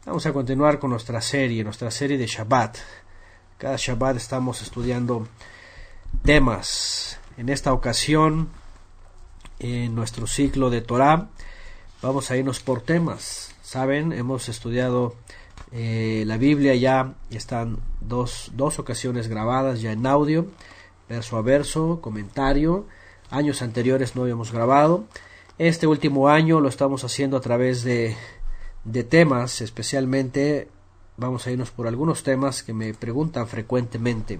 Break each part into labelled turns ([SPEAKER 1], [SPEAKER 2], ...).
[SPEAKER 1] Vamos a continuar con nuestra serie de Shabbat. Cada Shabbat estamos estudiando temas. En esta ocasión, en nuestro ciclo de Torah, vamos a irnos por temas. Saben, hemos estudiado la Biblia ya están dos ocasiones grabadas ya en audio, verso a verso, comentario. Años anteriores no habíamos grabado. Este último año lo estamos haciendo a través de temas, especialmente vamos a irnos por algunos temas que me preguntan frecuentemente,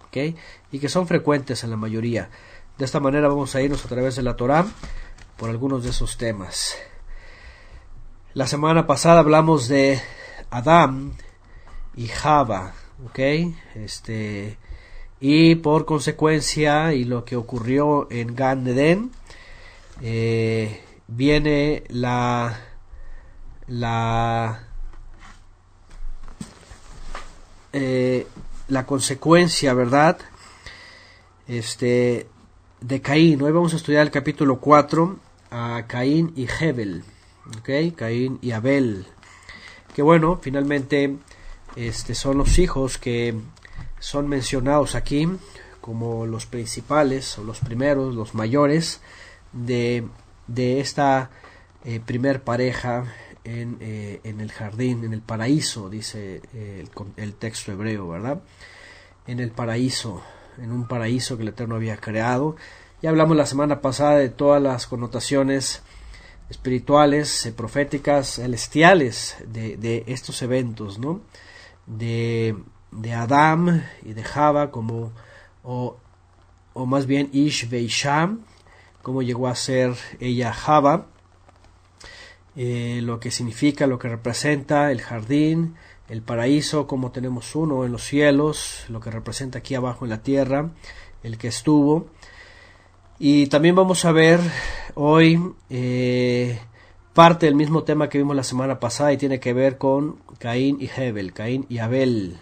[SPEAKER 1] ¿okay? Y que son frecuentes en la mayoría. De esta manera vamos a irnos a través de la Torah por algunos de esos temas. La semana pasada hablamos de Adán y Java, ¿okay? Y por consecuencia, y lo que ocurrió en Gan Eden, viene la consecuencia, ¿verdad? De Caín. Hoy vamos a estudiar el capítulo 4, a Caín y Hebel, ¿okay? Caín y Abel. Que bueno, finalmente son los hijos que son mencionados aquí como los principales, o los primeros, los mayores de esta primer pareja en el jardín, en el paraíso, dice el texto hebreo, ¿verdad? En el paraíso, en un paraíso que el Eterno había creado. Ya hablamos la semana pasada de todas las connotaciones espirituales, proféticas, celestiales de estos eventos, ¿no? De Adán y de Java, como o más bien Ish Veisha, cómo llegó a ser ella Java, lo que significa, lo que representa el jardín, el paraíso, como tenemos uno en los cielos, lo que representa aquí abajo en la tierra, el que estuvo. Y también vamos a ver hoy parte del mismo tema que vimos la semana pasada, y tiene que ver con Caín y Hebel, Caín y Abel,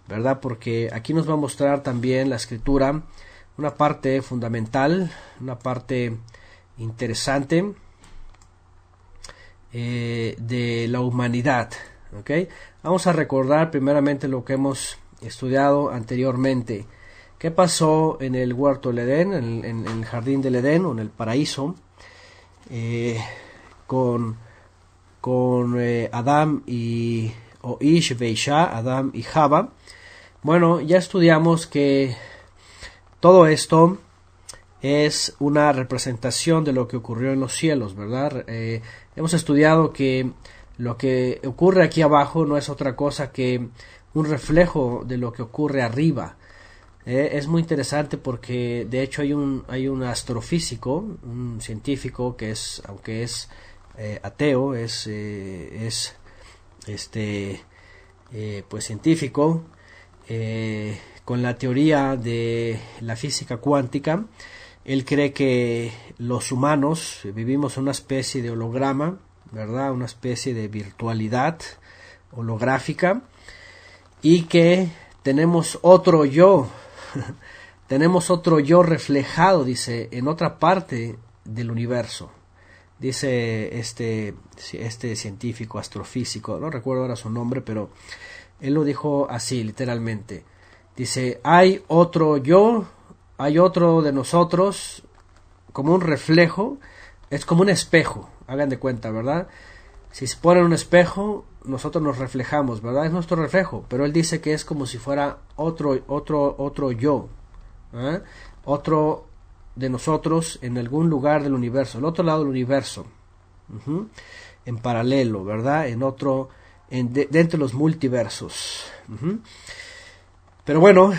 [SPEAKER 1] ¿verdad? Porque aquí nos va a mostrar también la escritura una parte fundamental, una parte interesante de la humanidad, ¿okay? Vamos a recordar primeramente lo que hemos estudiado anteriormente. ¿Qué pasó en el huerto del Edén, en el jardín del Edén, o en el paraíso, con Adán o Ish Veisha, Adán y Java? Bueno, ya estudiamos que todo esto es una representación de lo que ocurrió en los cielos, ¿verdad? Hemos estudiado que lo que ocurre aquí abajo no es otra cosa que un reflejo de lo que ocurre arriba. Es muy interesante porque de hecho hay un astrofísico, un científico que es, aunque es ateo, pues científico, con la teoría de la física cuántica. Él cree que los humanos vivimos en una especie de holograma, ¿verdad? Una especie de virtualidad holográfica, y que tenemos otro yo, tenemos otro yo reflejado, dice, en otra parte del universo. Dice este científico astrofísico, no recuerdo ahora su nombre, pero él lo dijo así, literalmente. Dice, hay otro yo, hay otro de nosotros, como un reflejo, es como un espejo, hagan de cuenta, ¿verdad? Si se pone un espejo, nosotros nos reflejamos, ¿verdad? Es nuestro reflejo, pero él dice que es como si fuera otro yo, ¿eh? Otro de nosotros en algún lugar del universo, el otro lado del universo, en paralelo, ¿verdad? Dentro de los multiversos. Pero bueno,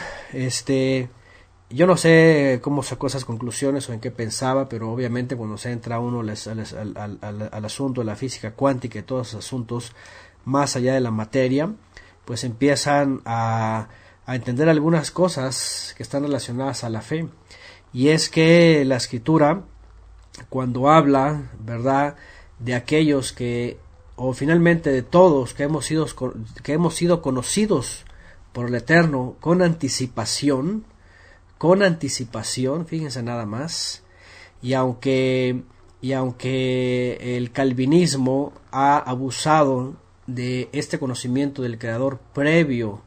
[SPEAKER 1] yo no sé cómo sacó esas conclusiones o en qué pensaba, pero obviamente cuando se entra uno al asunto de la física cuántica y todos esos asuntos más allá de la materia, pues empiezan a entender algunas cosas que están relacionadas a la fe. Y es que la escritura, cuando habla, ¿verdad?, de aquellos o finalmente de todos que hemos sido conocidos por el Eterno con anticipación, fíjense nada más, y aunque el calvinismo ha abusado de este conocimiento del Creador previo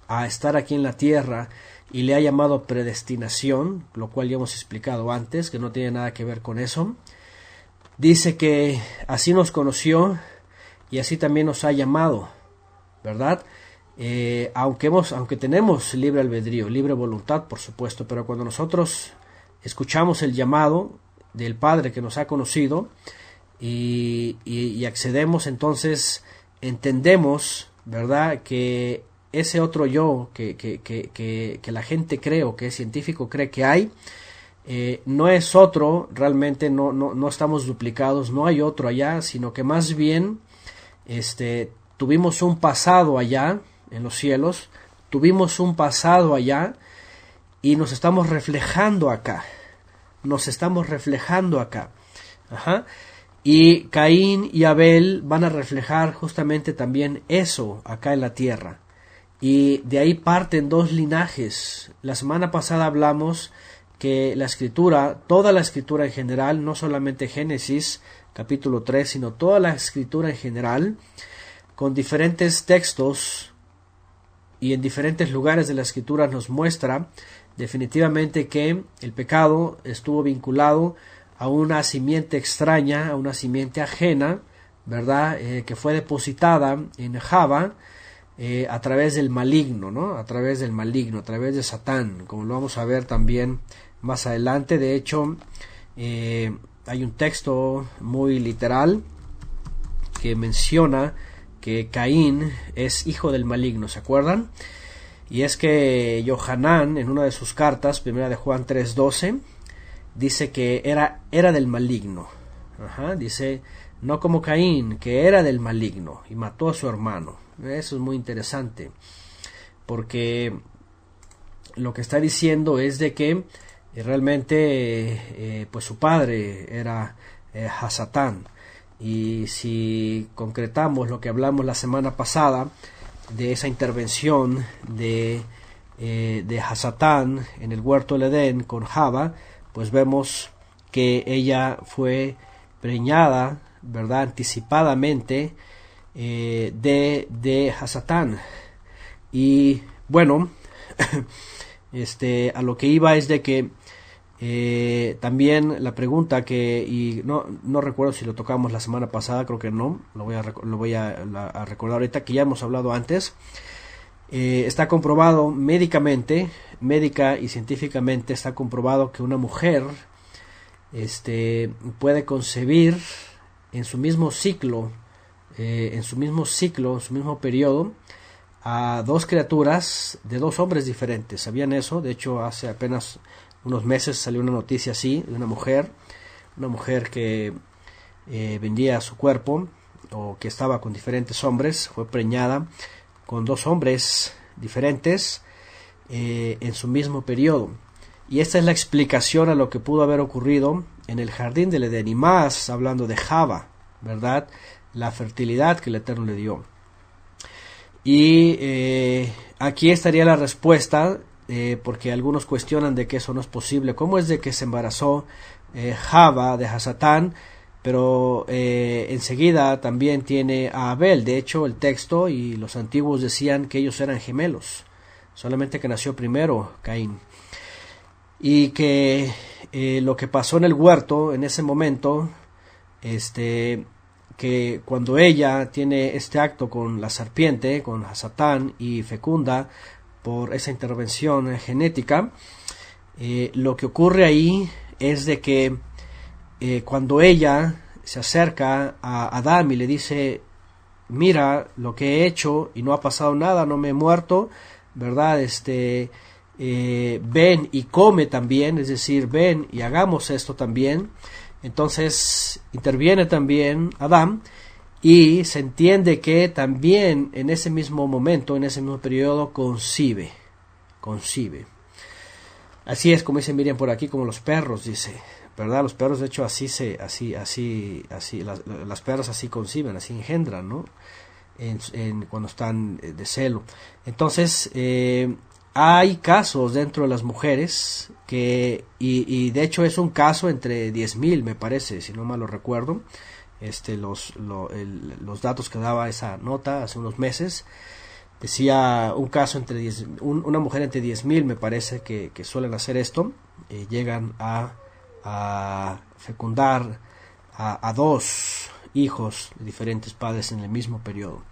[SPEAKER 1] a estar aquí en la tierra, y le ha llamado predestinación, lo cual ya hemos explicado antes, que no tiene nada que ver con eso. Dice que así nos conoció y así también nos ha llamado, ¿verdad? Aunque tenemos libre albedrío, libre voluntad, por supuesto, pero cuando nosotros escuchamos el llamado del Padre que nos ha conocido y accedemos, entonces entendemos, ¿verdad?, que ese otro yo que la gente cree, o que el científico cree que hay, no es otro, realmente no estamos duplicados, no hay otro allá, sino que más bien tuvimos un pasado allá en los cielos, tuvimos un pasado allá y nos estamos reflejando acá, Ajá. Y Caín y Abel van a reflejar justamente también eso acá en la tierra. Y de ahí parten dos linajes. La semana pasada hablamos que la escritura, toda la escritura en general, no solamente Génesis capítulo 3, sino toda la escritura en general, con diferentes textos y en diferentes lugares de la escritura, nos muestra definitivamente que el pecado estuvo vinculado a una simiente extraña, a una simiente ajena, ¿verdad?, que fue depositada en Java, a través del maligno, ¿no? A través de Satán, como lo vamos a ver también más adelante. De hecho, hay un texto muy literal que menciona que Caín es hijo del maligno, ¿se acuerdan? Y es que Yohanan, en una de sus cartas, primera de Juan 3:12, dice que era del maligno. Ajá, dice, no como Caín, que era del maligno y mató a su hermano. Eso es muy interesante, porque lo que está diciendo es de que realmente pues su padre era Hasatán. Y si concretamos lo que hablamos la semana pasada de esa intervención de Hasatán en el huerto del Edén con Java, pues vemos que ella fue preñada, ¿verdad?, anticipadamente de Hasatán. Y bueno, a lo que iba es de que también la pregunta y no recuerdo si lo tocamos la semana pasada, creo que no, lo voy a recordar ahorita, que ya hemos hablado antes. Está comprobado médica y científicamente está comprobado que una mujer puede concebir en su mismo ciclo, en su mismo periodo, a dos criaturas de dos hombres diferentes. ¿Sabían eso? De hecho, hace apenas unos meses salió una noticia así, de una mujer que vendía su cuerpo, o que estaba con diferentes hombres, fue preñada con dos hombres diferentes en su mismo periodo. Y esta es la explicación a lo que pudo haber ocurrido en el jardín del Edén, y más hablando de Java, ¿verdad?, la fertilidad que el Eterno le dio. Y aquí estaría la respuesta, porque algunos cuestionan de que eso no es posible. ¿Cómo es de que se embarazó Java de Hasatán, pero enseguida también tiene a Abel? De hecho, el texto y los antiguos decían que ellos eran gemelos, solamente que nació primero Caín. Y que lo que pasó en el huerto en ese momento, que cuando ella tiene este acto con la serpiente, con Hasatán, y fecunda por esa intervención genética, lo que ocurre ahí es de que cuando ella se acerca a Adán y le dice, mira lo que he hecho y no ha pasado nada, no me he muerto, ¿verdad?, ven y come también, es decir, ven y hagamos esto también. Entonces interviene también Adán, y se entiende que también en ese mismo momento, en ese mismo periodo, concibe. Así es como dice Miriam por aquí, como los perros, dice, ¿verdad? Los perros, de hecho, las perras así conciben, así engendran, ¿no? Cuando están de celo. Entonces, hay casos dentro de las mujeres y de hecho es un caso entre 10,000, me parece, si no mal lo recuerdo, los datos que daba esa nota hace unos meses. Decía un caso una mujer entre 10,000, me parece que suelen hacer esto, llegan a fecundar a 2 hijos de diferentes padres en el mismo periodo.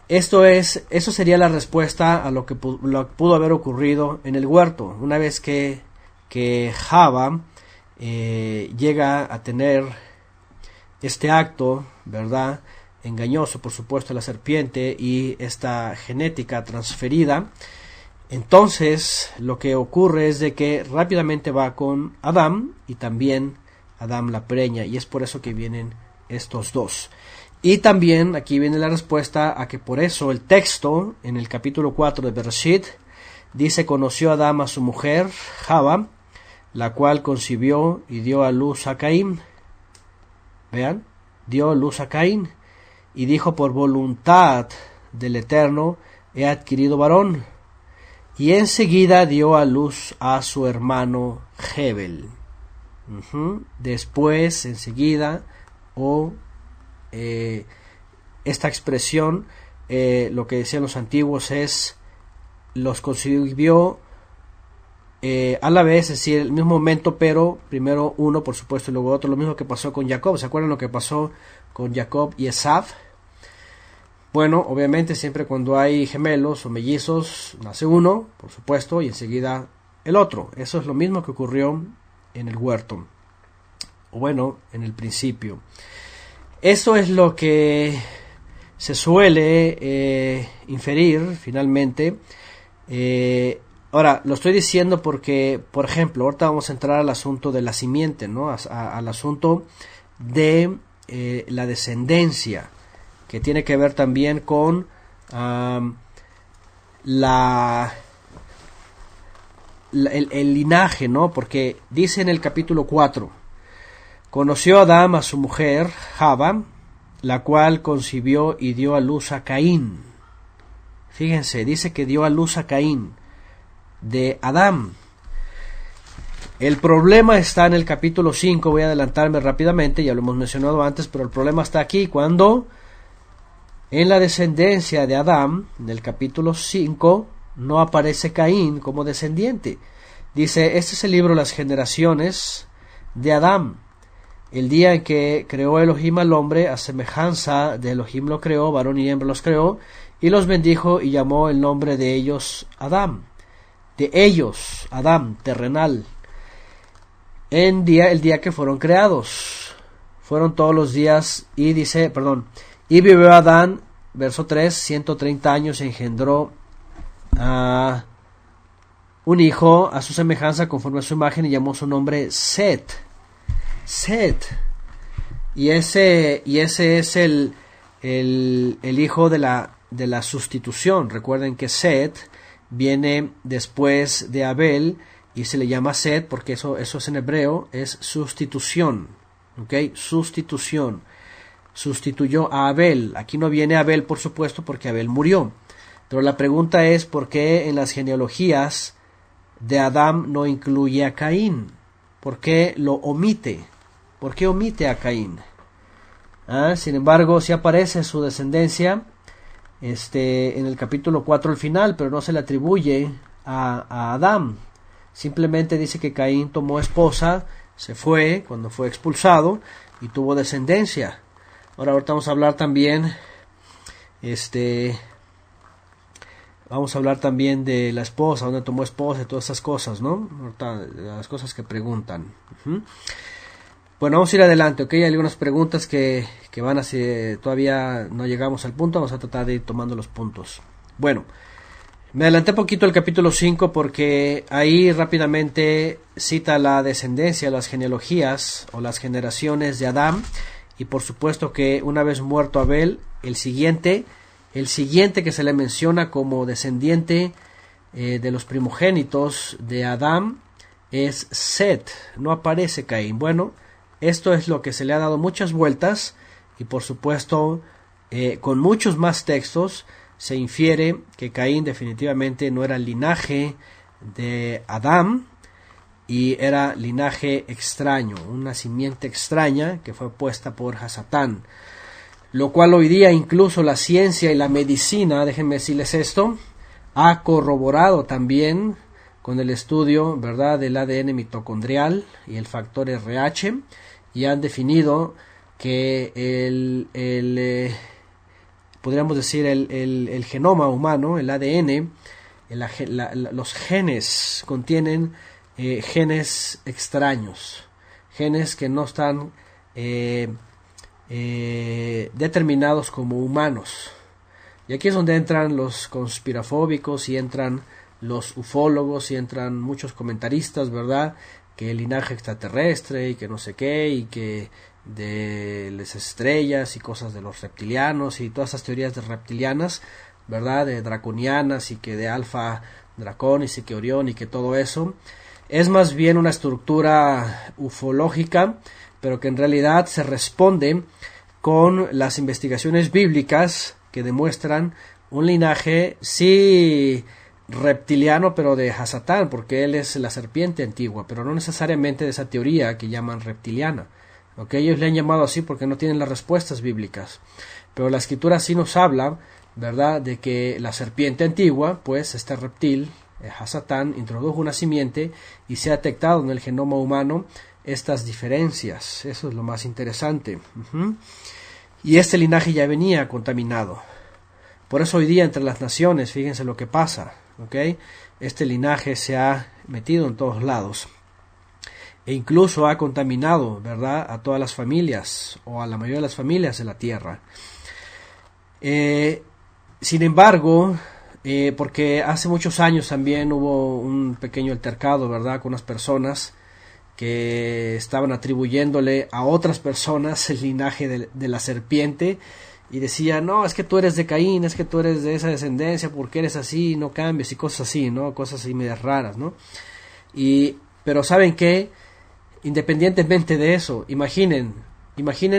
[SPEAKER 1] Eso sería la respuesta a lo que pudo haber ocurrido en el huerto. Una vez que Java llega a tener este acto, ¿verdad?, engañoso, por supuesto, la serpiente y esta genética transferida, entonces lo que ocurre es de que rápidamente va con Adán y también Adán la preña, y es por eso que vienen estos 2. Y también aquí viene la respuesta a que por eso el texto en el capítulo 4 de Bereshit dice: conoció Adán a su mujer Java, la cual concibió y dio a luz a Caín. Vean, dio luz a Caín y dijo: por voluntad del Eterno he adquirido varón. Y enseguida dio a luz a su hermano Hebel. Después, enseguida, esta expresión, lo que decían los antiguos es: los concibió a la vez, es decir, el mismo momento, pero primero uno, por supuesto, y luego otro. Lo mismo que pasó con Jacob. ¿Se acuerdan lo que pasó con Jacob y Esav? Bueno, obviamente siempre cuando hay gemelos o mellizos, nace uno, por supuesto, y enseguida el otro. Eso es lo mismo que ocurrió en el huerto, o bueno, en el principio. Eso es lo que se suele inferir finalmente. Ahora, lo estoy diciendo porque, por ejemplo, ahorita vamos a entrar al asunto de la simiente, ¿no? Al asunto de la descendencia, que tiene que ver también con el linaje, ¿no? Porque dice en el capítulo 4: conoció Adán a su mujer Java, la cual concibió y dio a luz a Caín. Fíjense, dice que dio a luz a Caín de Adán. El problema está en el capítulo 5, voy a adelantarme rápidamente, ya lo hemos mencionado antes, pero el problema está aquí, cuando en la descendencia de Adán, en el capítulo 5, no aparece Caín como descendiente. Dice: este es el libro de las generaciones de Adán. El día en que creó Elohim al hombre, a semejanza de Elohim lo creó, varón y hembra los creó, y los bendijo y llamó el nombre de ellos Adán. De ellos, Adán, terrenal. El día que fueron creados. Fueron todos los días, y dice, y vivió Adán, verso 3, 130 años, engendró a un hijo a su semejanza, conforme a su imagen, y llamó su nombre Set. Y ese es el hijo de la sustitución. Recuerden que Set viene después de Abel y se le llama Set porque eso es en hebreo, es sustitución. ¿Ok? Sustitución. Sustituyó a Abel. Aquí no viene Abel, por supuesto, porque Abel murió. Pero la pregunta es: ¿por qué en las genealogías de Adán no incluye a Caín? ¿Por qué lo omite? ¿Por qué omite a Caín? Sin embargo, sí aparece su descendencia en el capítulo 4 al final, pero no se le atribuye a Adán. Simplemente dice que Caín tomó esposa, se fue cuando fue expulsado y tuvo descendencia. Ahorita vamos a hablar también de la esposa, donde tomó esposa y todas esas cosas, ¿no? Ahorita, las cosas que preguntan. Bueno, vamos a ir adelante, ¿ok? Hay algunas preguntas que van así, todavía no llegamos al punto, vamos a tratar de ir tomando los puntos. Bueno, me adelanté poquito al capítulo 5 porque ahí rápidamente cita la descendencia, las genealogías o las generaciones de Adán, y por supuesto que una vez muerto Abel, el siguiente que se le menciona como descendiente de los primogénitos de Adán es Set, no aparece Caín. Bueno, esto es lo que se le ha dado muchas vueltas y por supuesto con muchos más textos se infiere que Caín definitivamente no era el linaje de Adán, y era linaje extraño, una simiente extraña que fue puesta por Hasatán, lo cual hoy día incluso la ciencia y la medicina, déjenme decirles esto, ha corroborado también con el estudio, ¿verdad?, del ADN mitocondrial y el factor RH, y han definido que podríamos decir el genoma humano, el ADN, los genes contienen genes extraños, genes que no están determinados como humanos. Y aquí es donde entran los conspirafóbicos y entran los ufólogos y entran muchos comentaristas, ¿verdad?, que el linaje extraterrestre y que no sé qué, y que de las estrellas y cosas de los reptilianos y todas esas teorías de reptilianas, ¿verdad?, de draconianas y que de Alfa Draconis y que Orión y que todo eso es más bien una estructura ufológica, pero que en realidad se responde con las investigaciones bíblicas que demuestran un linaje, sí, reptiliano, pero de Hasatán, porque él es la serpiente antigua, pero no necesariamente de esa teoría que llaman reptiliana. ¿Okay? Ellos le han llamado así porque no tienen las respuestas bíblicas, pero la escritura sí nos habla, ¿verdad?, de que la serpiente antigua, pues este reptil, Hasatán, introdujo una simiente y se ha detectado en el genoma humano estas diferencias. Eso es lo más interesante. Y este linaje ya venía contaminado. Por eso hoy día entre las naciones, fíjense lo que pasa, ¿okay? Este linaje se ha metido en todos lados e incluso ha contaminado, ¿verdad?, a todas las familias o a la mayoría de las familias de la tierra. Sin embargo, porque hace muchos años también hubo un pequeño altercado, ¿verdad?, con unas personas que estaban atribuyéndole a otras personas el linaje de la serpiente y decían, no, es que tú eres de Caín, es que tú eres de esa descendencia, porque eres así, no cambies, y cosas así, ¿no? Cosas así medias raras, ¿no? Pero ¿saben qué? Independientemente de eso, imaginen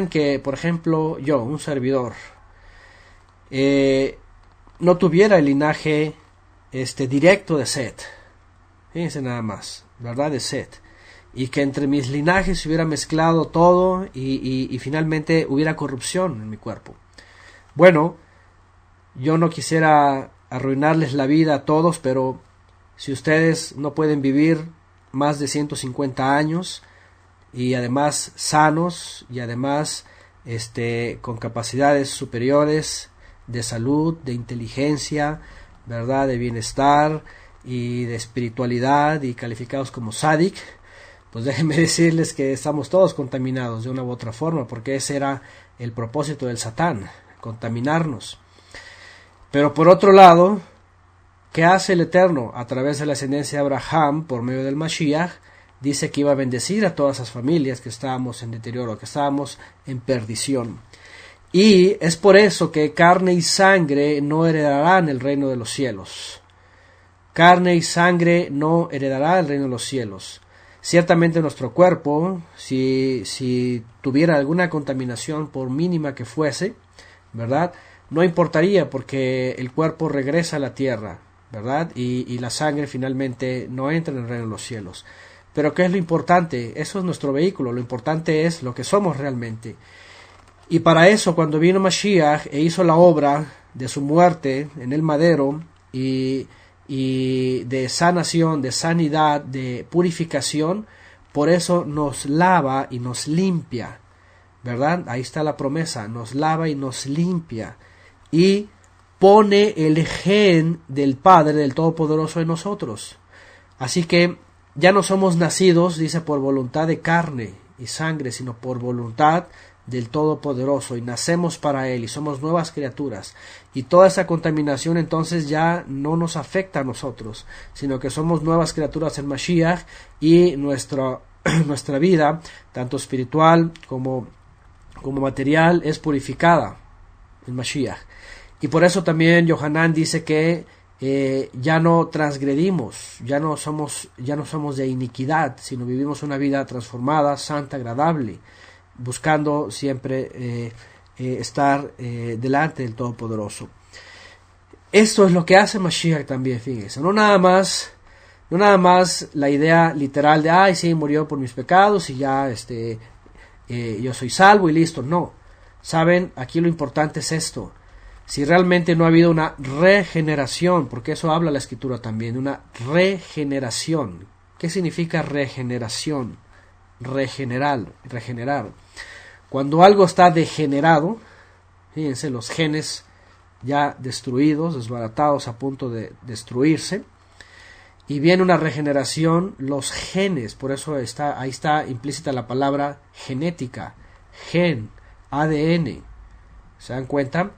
[SPEAKER 1] que, por ejemplo, yo, un servidor, no tuviera el linaje directo de Set, fíjense nada más, ¿verdad?, de Set, y que entre mis linajes se hubiera mezclado todo y finalmente hubiera corrupción en mi cuerpo. Bueno, yo no quisiera arruinarles la vida a todos, pero si ustedes no pueden vivir más de 150 años y además sanos y además con capacidades superiores de salud, de inteligencia, ¿verdad?, de bienestar y de espiritualidad y calificados como sádic, pues déjenme decirles que estamos todos contaminados de una u otra forma, porque ese era el propósito del Satán, contaminarnos. Pero por otro lado, ¿qué hace el Eterno? A través de la ascendencia de Abraham, por medio del Mashiach, dice que iba a bendecir a todas esas familias que estábamos en deterioro, que estábamos en perdición. Y es por eso que carne y sangre no heredarán el reino de los cielos. Carne y sangre no heredará el reino de los cielos. Ciertamente nuestro cuerpo, si tuviera alguna contaminación, por mínima que fuese, ¿verdad?, no importaría, porque el cuerpo regresa a la tierra, ¿verdad?, y la sangre finalmente no entra en el reino de los cielos. Pero ¿qué es lo importante? Eso es nuestro vehículo, lo importante es lo que somos realmente. Y para eso, cuando vino Mashiach e hizo la obra de su muerte en el madero y de sanación, de sanidad, de purificación, por eso nos lava y nos limpia, ¿verdad? Ahí está la promesa, nos lava y nos limpia y pone el gen del Padre, del Todopoderoso en nosotros. Así que ya no somos nacidos, dice, por voluntad de carne y sangre, sino por voluntad del Todopoderoso, y nacemos para Él y somos nuevas criaturas, y toda esa contaminación entonces ya no nos afecta a nosotros, sino que somos nuevas criaturas en Mashiach, y nuestra vida, tanto espiritual como material, es purificada en Mashiach. Y por eso también Yohanan dice que ya no transgredimos, ya no somos de iniquidad, sino vivimos una vida transformada, santa, agradable, buscando siempre estar delante del Todopoderoso. Esto es lo que hace Mashiach también, fíjense. No nada más No nada más la idea literal de, ay, sí, murió por mis pecados y ya, yo soy salvo y listo. No. Saben, aquí lo importante es esto. Si realmente no ha habido una regeneración, porque eso habla la Escritura también, una regeneración. ¿Qué significa regeneración? Regenerar. Cuando algo está degenerado, fíjense, los genes ya destruidos, desbaratados, a punto de destruirse, y viene una regeneración, los genes, por eso ahí está implícita la palabra genética, gen, ADN, ¿se dan cuenta?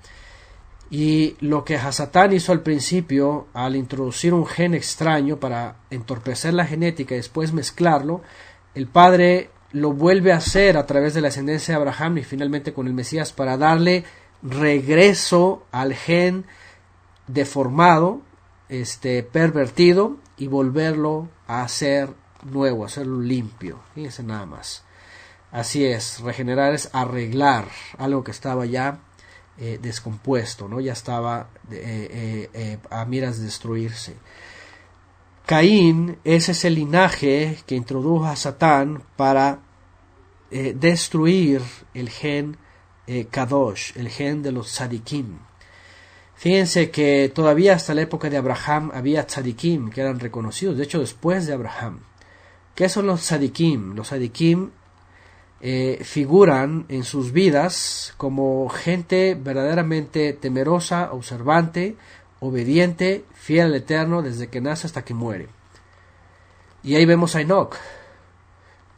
[SPEAKER 1] Y lo que Hasatán hizo al principio, al introducir un gen extraño para entorpecer la genética y después mezclarlo, el Padre lo vuelve a hacer a través de la ascendencia de Abraham y finalmente con el Mesías para darle regreso al gen deformado, pervertido, y volverlo a hacer nuevo, hacerlo limpio. Fíjense nada más. Así es, regenerar es arreglar algo que estaba ya descompuesto, ¿no? Ya estaba a miras de destruirse. Caín es ese linaje que introdujo a Satán para destruir el gen Kadosh, el gen de los tzadikim. Fíjense que todavía hasta la época de Abraham había tzadikim que eran reconocidos, de hecho después de Abraham. ¿Qué son los tzadikim? Los tzadikim figuran en sus vidas como gente verdaderamente temerosa, observante, obediente, fiel al Eterno desde que nace hasta que muere. Y ahí vemos a Enoch.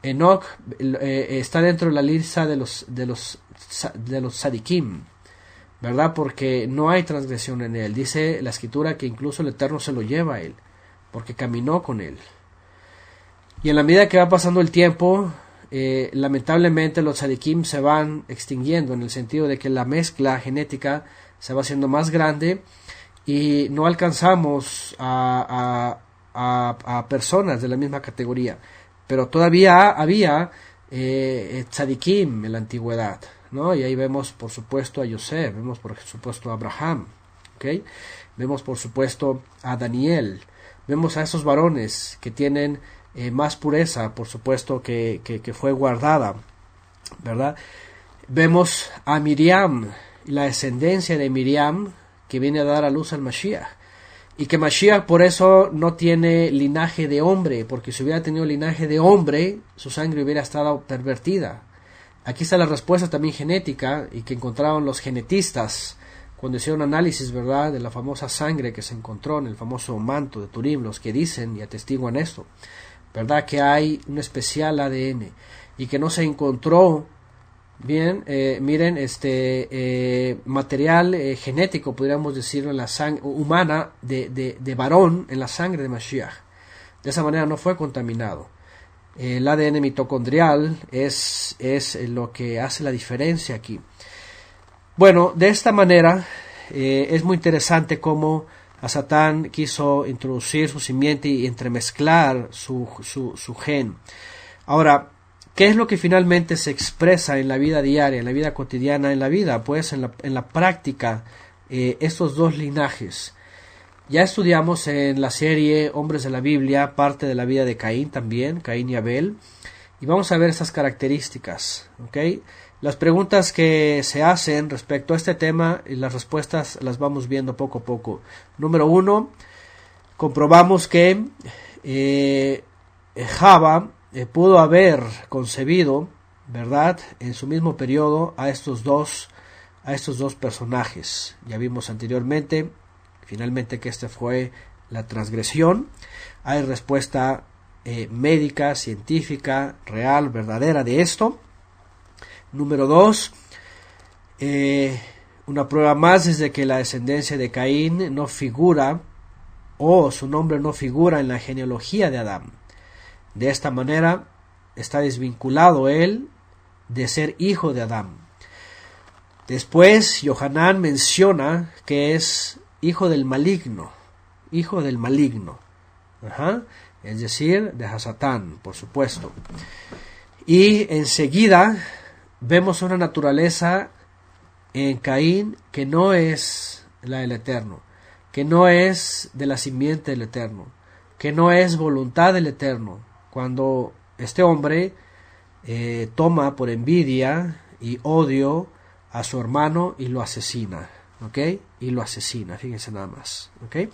[SPEAKER 1] Enoch está dentro de la lista de los tzadikim, ¿verdad? Porque no hay transgresión en él. Dice la Escritura que incluso el Eterno se lo lleva a él, porque caminó con él. Y en la medida que va pasando el tiempo, lamentablemente los tzadikim se van extinguiendo, en el sentido de que la mezcla genética se va haciendo más grande y no alcanzamos a personas de la misma categoría. Pero todavía había tzadikim en la antigüedad, ¿no? Y ahí vemos por supuesto a Yosef, vemos por supuesto a Abraham, ¿okay? Vemos por supuesto a Daniel, vemos a esos varones que tienen más pureza, por supuesto que fue guardada, ¿verdad? Vemos a Miriam, la descendencia de Miriam, que viene a dar a luz al Mashiach, y que Mashiach por eso no tiene linaje de hombre, porque si hubiera tenido linaje de hombre, su sangre hubiera estado pervertida. Aquí está la respuesta también genética, y que encontraron los genetistas cuando hicieron análisis, ¿verdad?, de la famosa sangre que se encontró en el famoso manto de Turim, los que dicen y atestiguan esto, ¿verdad?, que hay un especial ADN y que no se encontró bien, miren, material genético, podríamos decirlo, en la sangre humana de varón en la sangre de Mashiach. De esa manera no fue contaminado. El ADN mitocondrial es lo que hace la diferencia aquí. Bueno, de esta manera es muy interesante cómo a Satán quiso introducir su simiente y entremezclar su gen. Ahora, ¿qué es lo que finalmente se expresa en la vida diaria, en la vida cotidiana, en la vida? Pues en la práctica, estos dos linajes. Ya estudiamos en la serie Hombres de la Biblia parte de la vida de Caín también, Caín y Abel, y vamos a ver esas características, ¿ok? Las preguntas que se hacen respecto a este tema y las respuestas las vamos viendo poco a poco. Número 1, comprobamos que Java pudo haber concebido, ¿verdad?, en su mismo periodo a estos dos personajes. Ya vimos anteriormente, finalmente, que esta fue la transgresión. Hay respuesta médica, científica, real, verdadera de esto. Número 2, una prueba más es de que la descendencia de Caín no figura, o su nombre no figura en la genealogía de Adán. De esta manera está desvinculado él de ser hijo de Adán. Después Yohanan menciona que es hijo del maligno, es decir, de Hasatán, por supuesto. Y enseguida vemos una naturaleza en Caín que no es la del Eterno, que no es de la simiente del Eterno, que no es voluntad del Eterno. Cuando este hombre toma por envidia y odio a su hermano y lo asesina, ¿ok? Y lo asesina, fíjense nada más, ¿ok?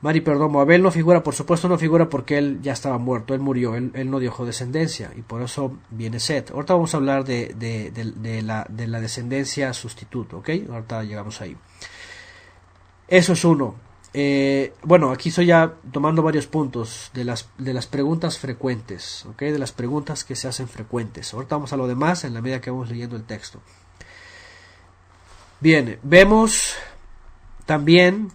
[SPEAKER 1] Mari Perdomo, Abel no figura, por supuesto no figura porque él ya estaba muerto, él murió, él no dejó descendencia y por eso viene Set. Ahorita vamos a hablar de la descendencia sustituto, ¿ok? Ahorita llegamos ahí. Eso es uno. Bueno, aquí estoy ya tomando varios puntos de las preguntas frecuentes, ¿ok? De las preguntas que se hacen frecuentes. Ahorita vamos a lo demás en la medida que vamos leyendo el texto. Bien, vemos también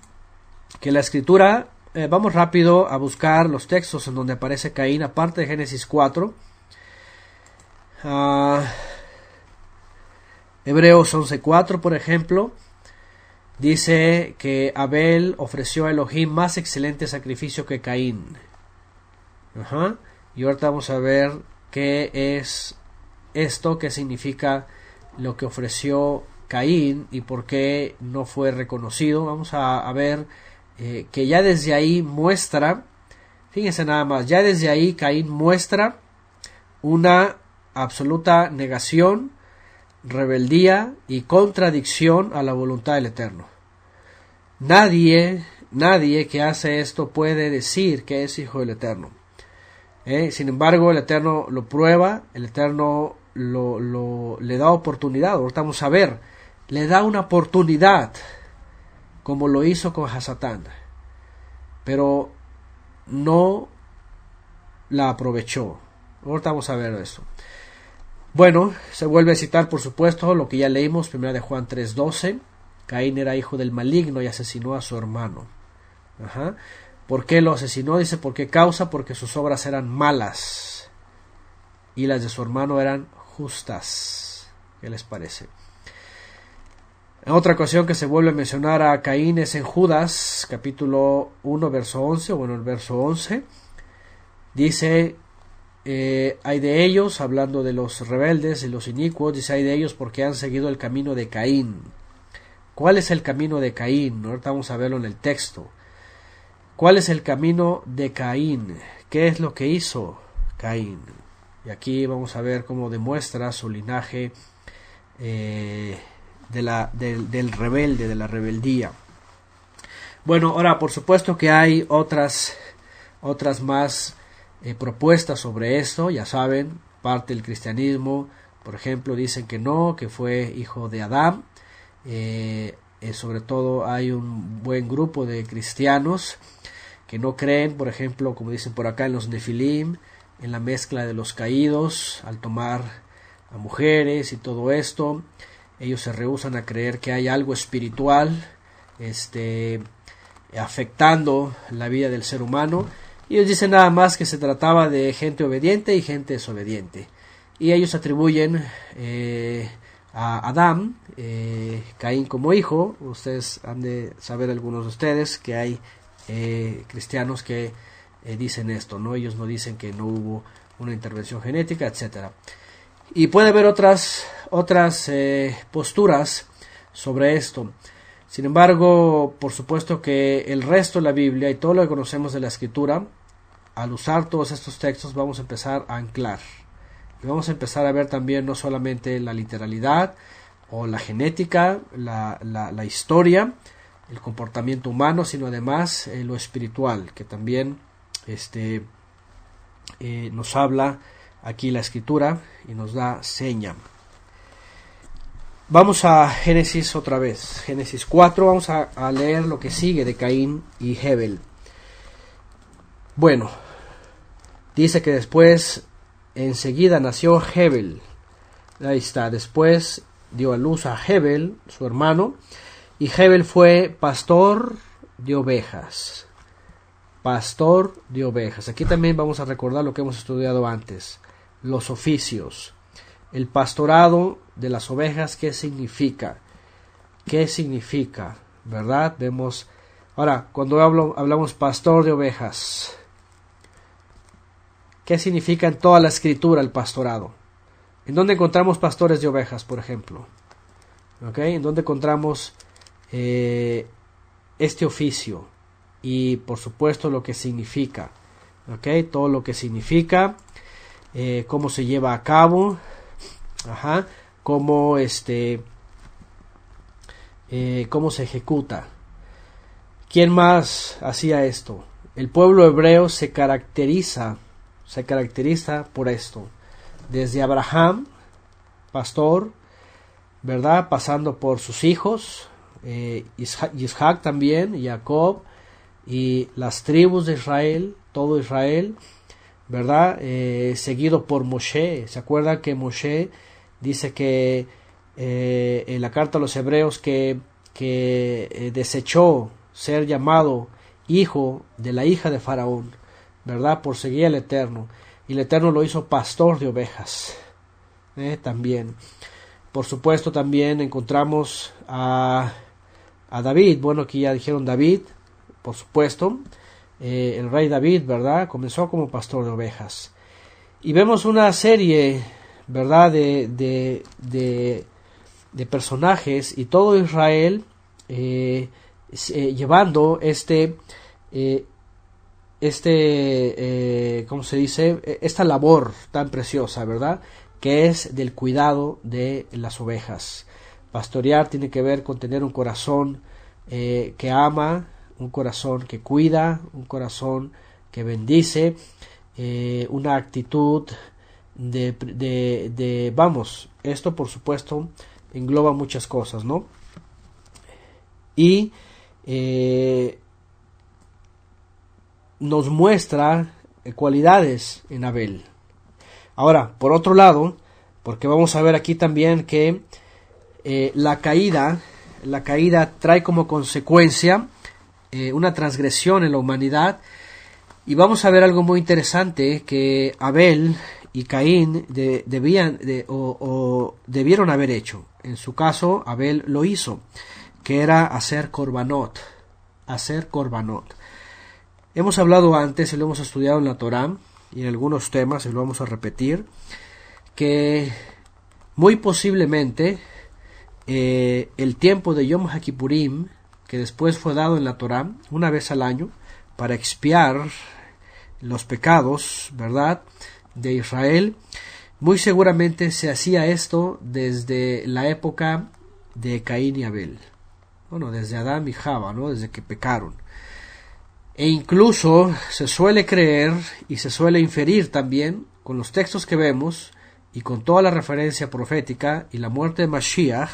[SPEAKER 1] que la escritura, vamos rápido a buscar los textos en donde aparece Caín, aparte de Génesis 4. Hebreos 11:4, por ejemplo, dice que Abel ofreció a Elohim más excelente sacrificio que Caín. Y ahorita vamos a ver qué es esto, qué significa lo que ofreció Caín y por qué no fue reconocido. Vamos a ver que ya desde ahí muestra, fíjense nada más, ya desde ahí Caín muestra una absoluta negación, rebeldía y contradicción a la voluntad del Eterno. Nadie que hace esto puede decir que es hijo del Eterno. Sin embargo, el Eterno lo prueba, el Eterno le da oportunidad. Ahorita vamos a ver, le da una oportunidad, como lo hizo con Hasatán, pero no la aprovechó. Ahorita vamos a ver esto. Bueno, se vuelve a citar, por supuesto, lo que ya leímos, 1 de Juan 3:12. Caín era hijo del maligno y asesinó a su hermano. ¿Por qué lo asesinó? Dice, ¿por qué causa? Porque sus obras eran malas y las de su hermano eran justas. ¿Qué les parece? En otra ocasión que se vuelve a mencionar a Caín es en Judas, capítulo 1, verso 11, bueno, el verso 11. Dice, hay de ellos, hablando de los rebeldes y los inicuos, dice, hay de ellos porque han seguido el camino de Caín. ¿Cuál es el camino de Caín? Ahorita vamos a verlo en el texto. ¿Cuál es el camino de Caín? ¿Qué es lo que hizo Caín? Y aquí vamos a ver cómo demuestra su linaje del rebelde, de la rebeldía. Bueno, ahora por supuesto que hay otras más propuestas sobre esto, ya saben, parte del cristianismo, por ejemplo, dicen que no, que fue hijo de Adán. Sobre todo hay un buen grupo de cristianos que no creen, por ejemplo, como dicen por acá, en los Nefilim, en la mezcla de los caídos al tomar a mujeres y todo esto. Ellos se rehúsan a creer que hay algo espiritual afectando la vida del ser humano. Y ellos dicen nada más que se trataba de gente obediente y gente desobediente. Y ellos atribuyen a Adán, Caín como hijo. Ustedes han de saber, algunos de ustedes, que hay cristianos que dicen esto, ¿no? Ellos no dicen que no hubo una intervención genética, etcétera. Y puede haber otras posturas sobre esto. Sin embargo, por supuesto que el resto de la Biblia y todo lo que conocemos de la Escritura, al usar todos estos textos vamos a empezar a anclar. Y vamos a empezar a ver también no solamente la literalidad o la genética, la historia, el comportamiento humano, sino además lo espiritual, que también nos habla aquí la Escritura y nos da seña. Vamos a Génesis otra vez, Génesis 4, vamos a leer lo que sigue de Caín y Hebel. Bueno, dice que después, enseguida nació Hebel. Ahí está, después dio a luz a Hebel, su hermano, y Hebel fue pastor de ovejas. Pastor de ovejas. Aquí también vamos a recordar lo que hemos estudiado antes, los oficios. El pastorado de las ovejas, ¿qué significa? ¿Qué significa? ¿Verdad? Vemos. Ahora, cuando hablamos pastor de ovejas, ¿qué significa en toda la Escritura el pastorado? ¿En dónde encontramos pastores de ovejas, por ejemplo? ¿Ok? ¿En dónde encontramos este oficio? y por supuesto lo que significa, ¿okay? Todo lo que significa, cómo se lleva a cabo, cómo cómo se ejecuta. ¿Quién más hacía esto? El pueblo hebreo se caracteriza por esto, desde Abraham, pastor, ¿verdad? Pasando por sus hijos, Isaac también, Jacob, y las tribus de Israel, todo Israel, ¿verdad? Seguido por Moshe. ¿Se acuerdan que Moshe dice que en la carta a los hebreos que desechó ser llamado hijo de la hija de Faraón, ¿verdad? Por seguir al Eterno, y el Eterno lo hizo pastor de ovejas, también. Por supuesto también encontramos a David. Bueno, aquí ya dijeron David, por supuesto, el rey David, ¿verdad? Comenzó como pastor de ovejas. Y vemos una serie, ¿verdad? De personajes, y todo Israel llevando ¿cómo se dice? Esta labor tan preciosa, ¿verdad? Que es del cuidado de las ovejas. Pastorear tiene que ver con tener un corazón que ama, un corazón que cuida, un corazón que bendice, una actitud vamos, esto por supuesto engloba muchas cosas, ¿no? Y nos muestra cualidades en Abel. Ahora, por otro lado, porque vamos a ver aquí también que la caída trae como consecuencia una transgresión en la humanidad, y vamos a ver algo muy interesante que Abel y Caín debieron haber hecho. En su caso, Abel lo hizo, que era hacer korbanot. Hemos hablado antes y lo hemos estudiado en la Torá y en algunos temas, y lo vamos a repetir, que muy posiblemente el tiempo de Yom HaKippurim, que después fue dado en la Torá una vez al año para expiar los pecados, ¿verdad?, de Israel, muy seguramente se hacía esto desde la época de Caín y Abel. Bueno, desde Adán y Java, ¿no?, desde que pecaron. E incluso se suele creer y se suele inferir también, con los textos que vemos y con toda la referencia profética y la muerte de Mashiach,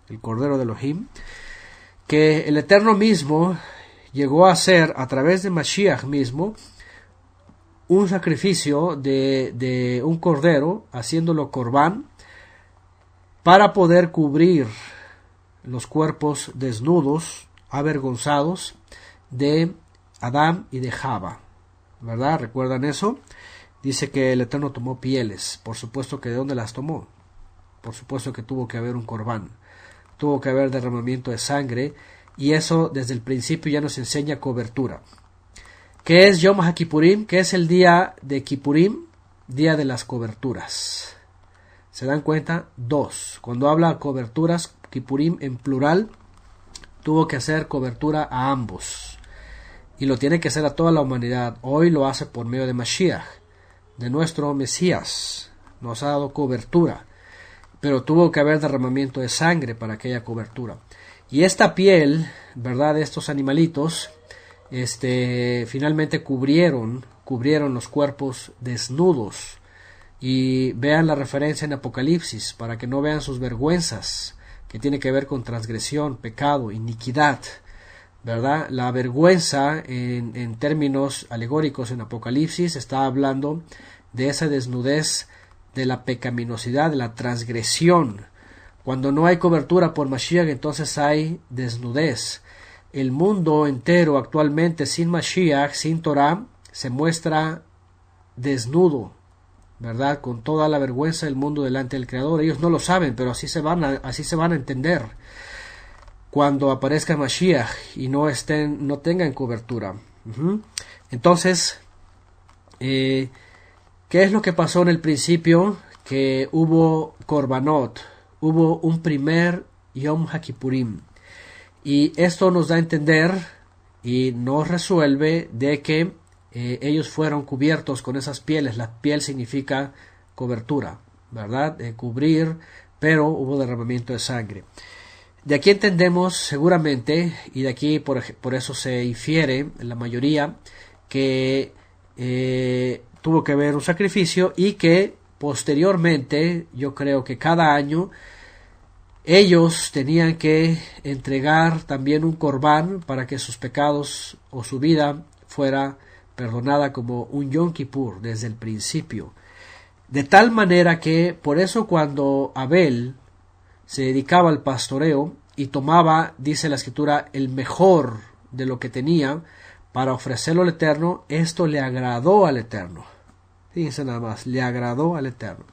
[SPEAKER 1] el Cordero de Elohim, que el Eterno mismo llegó a hacer a través de Mashiach mismo un sacrificio de un cordero, haciéndolo corbán, para poder cubrir los cuerpos desnudos, avergonzados de Adán y de Java, ¿verdad? ¿Recuerdan eso? Dice que el Eterno tomó pieles. Por supuesto que ¿de dónde las tomó? Por supuesto que tuvo que haber un corbán, tuvo que haber derramamiento de sangre, y eso desde el principio ya nos enseña cobertura. ¿Qué es Yom HaKippurim? ¿Qué es el día de Kippurim? Día de las coberturas. ¿Se dan cuenta? 2. Cuando habla coberturas, Kippurim en plural, tuvo que hacer cobertura a ambos. Y lo tiene que hacer a toda la humanidad. Hoy lo hace por medio de Mashiach, de nuestro Mesías. Nos ha dado cobertura. Pero tuvo que haber derramamiento de sangre para aquella cobertura. Y esta piel, ¿verdad?, de estos animalitos, finalmente cubrieron los cuerpos desnudos. Y vean la referencia en Apocalipsis, para que no vean sus vergüenzas, que tiene que ver con transgresión, pecado, iniquidad, ¿verdad? La vergüenza en términos alegóricos en Apocalipsis está hablando de esa desnudez, de la pecaminosidad, de la transgresión. Cuando no hay cobertura por Mashiach, entonces hay desnudez. El mundo entero actualmente sin Mashiach, sin Torah, se muestra desnudo, ¿verdad?, con toda la vergüenza del mundo delante del Creador. Ellos no lo saben, pero así se van a entender cuando aparezca Mashiach y no tengan cobertura. Entonces, ¿qué es lo que pasó en el principio? Que hubo korbanot, hubo un primer Yom HaKippurim, y esto nos da a entender, y nos resuelve de que ellos fueron cubiertos con esas pieles. La piel significa cobertura, ¿verdad? Cubrir, pero hubo derramamiento de sangre. De aquí entendemos seguramente, y de aquí por eso se infiere en la mayoría, que tuvo que haber un sacrificio y que posteriormente, yo creo que cada año, ellos tenían que entregar también un corbán para que sus pecados o su vida fuera perdonada como un Yom Kippur desde el principio. De tal manera que por eso cuando Abel se dedicaba al pastoreo y tomaba, dice la Escritura, el mejor de lo que tenía para ofrecerlo al Eterno, esto le agradó al Eterno. Fíjense nada más, le agradó al Eterno.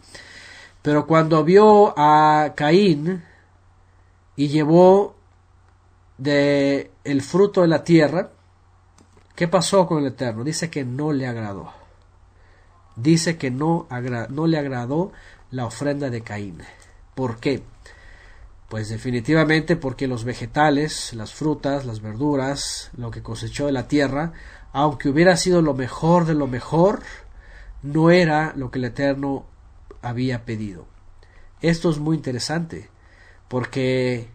[SPEAKER 1] Pero cuando vio a Caín y llevó de el fruto de la tierra, ¿qué pasó con el Eterno? Dice que no le agradó. Dice que no le agradó la ofrenda de Caín. ¿Por qué? Pues definitivamente porque los vegetales, las frutas, las verduras, lo que cosechó de la tierra, aunque hubiera sido lo mejor de lo mejor, no era lo que el Eterno había pedido. Esto es muy interesante, porque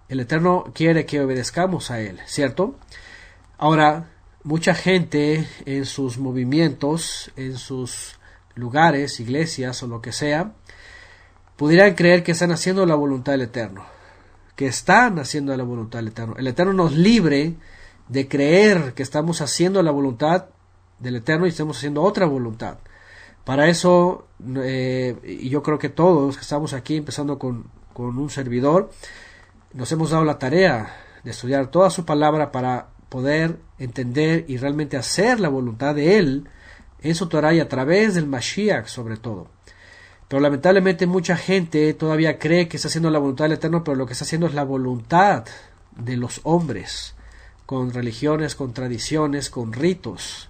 [SPEAKER 1] el Eterno quiere que obedezcamos a Él, ¿cierto? Ahora, mucha gente en sus movimientos, en sus lugares, iglesias o lo que sea, pudieran creer que están haciendo la voluntad del Eterno, que están haciendo la voluntad del Eterno. El Eterno nos libre de creer que estamos haciendo la voluntad del Eterno y estamos haciendo otra voluntad. Para eso, y yo creo que todos los que estamos aquí, empezando con un servidor, nos hemos dado la tarea de estudiar toda su palabra para poder entender y realmente hacer la voluntad de Él en su Torah y a través del Mashiach sobre todo. Pero lamentablemente mucha gente todavía cree que está haciendo la voluntad del Eterno, pero lo que está haciendo es la voluntad de los hombres, con religiones, con tradiciones, con ritos.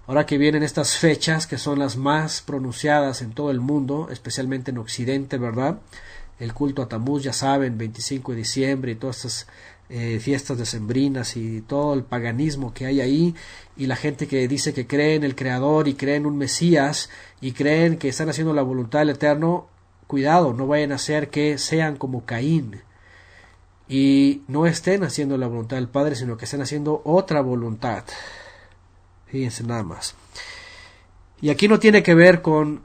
[SPEAKER 1] Ahora que vienen estas fechas, que son las más pronunciadas en todo el mundo, especialmente en Occidente, ¿verdad? El culto a Tamuz, ya saben, 25 de diciembre y todas estas fiestas decembrinas y todo el paganismo que hay ahí, y la gente que dice que cree en el Creador y cree en un Mesías y creen que están haciendo la voluntad del Eterno. Cuidado, no vayan a hacer que sean como Caín y no estén haciendo la voluntad del Padre, sino que estén haciendo otra voluntad. Fíjense nada más. Y aquí no tiene que ver con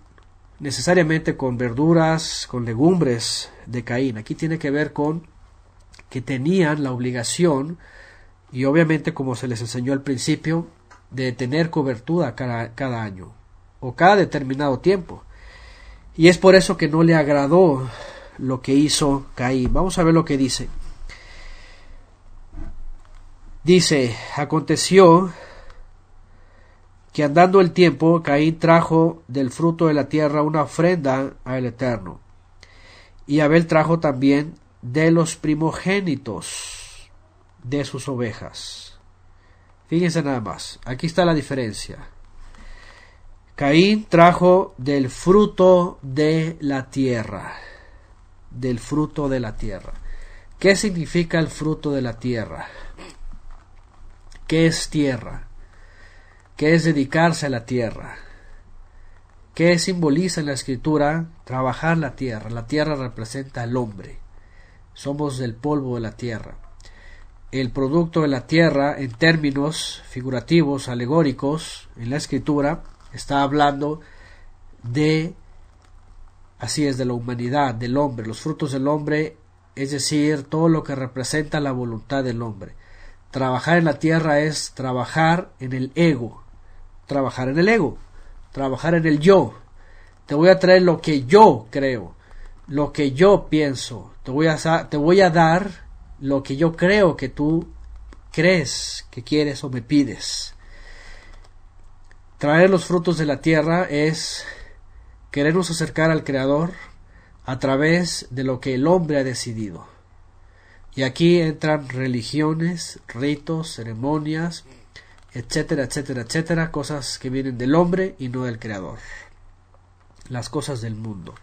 [SPEAKER 1] necesariamente con verduras, con legumbres de Caín. Aquí tiene que ver con que tenían la obligación, y obviamente como se les enseñó al principio, de tener cobertura cada año o cada determinado tiempo. Y es por eso que no le agradó lo que hizo Caín. Vamos a ver lo que dice. Dice, aconteció que andando el tiempo, Caín trajo del fruto de la tierra una ofrenda al Eterno, y Abel trajo también de los primogénitos de sus ovejas. Fíjense nada más, aquí está la diferencia. Caín trajo del fruto de la tierra, del fruto de la tierra. ¿Qué significa el fruto de la tierra? ¿Qué es tierra? ¿Qué es dedicarse a la tierra? ¿Qué simboliza en la Escritura trabajar la tierra? La tierra representa al hombre. Somos del polvo de la tierra. El producto de la tierra, en términos figurativos, alegóricos, en la Escritura, está hablando de, así es, de la humanidad, del hombre, los frutos del hombre, es decir, todo lo que representa la voluntad del hombre. Trabajar en la tierra es trabajar en el ego, trabajar en el yo. Te voy a traer lo que yo creo, lo que yo pienso. Te voy a dar lo que yo creo que tú crees que quieres o me pides. Traer los frutos de la tierra es querernos acercar al Creador a través de lo que el hombre ha decidido. Y aquí entran religiones, ritos, ceremonias, etcétera, etcétera, etcétera, cosas que vienen del hombre y no del Creador. Las cosas del mundo.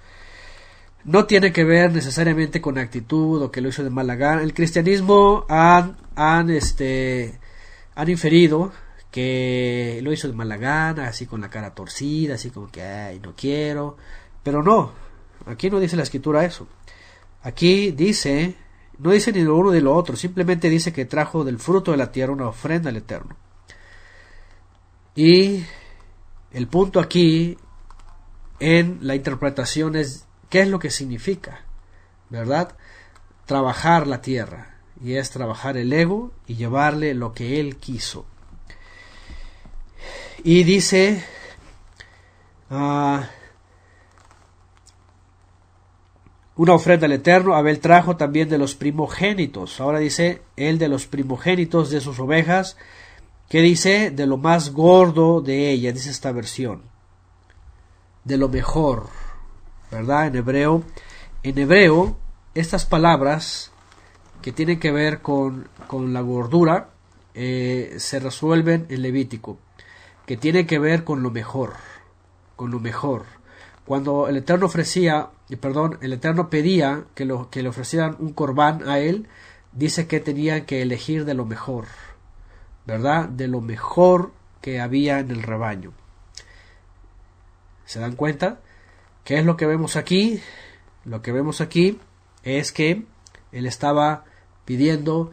[SPEAKER 1] No tiene que ver necesariamente con actitud o que lo hizo de mala gana. El cristianismo ha han inferido que lo hizo de mala gana, así con la cara torcida, así como que ay, no quiero, pero no, aquí no dice la escritura eso. Aquí dice, no dice ni lo uno ni lo otro, simplemente dice que trajo del fruto de la tierra una ofrenda al Eterno. Y el punto aquí en la interpretación es qué es lo que significa, ¿verdad? Trabajar la tierra, y es trabajar el ego y llevarle lo que él quiso. Y dice una ofrenda al Eterno. Abel trajo también de los primogénitos. Ahora dice él de los primogénitos de sus ovejas, que dice de lo más gordo de ella, dice esta versión, de lo mejor, ¿verdad? En hebreo estas palabras que tienen que ver con la gordura se resuelven en Levítico, que tiene que ver con lo mejor, Cuando el Eterno el Eterno pedía que le ofrecieran un corbán a él, dice que tenían que elegir de lo mejor, ¿verdad? De lo mejor que había en el rebaño. ¿Se dan cuenta? ¿Qué es lo que vemos aquí? Lo que vemos aquí es que él estaba pidiendo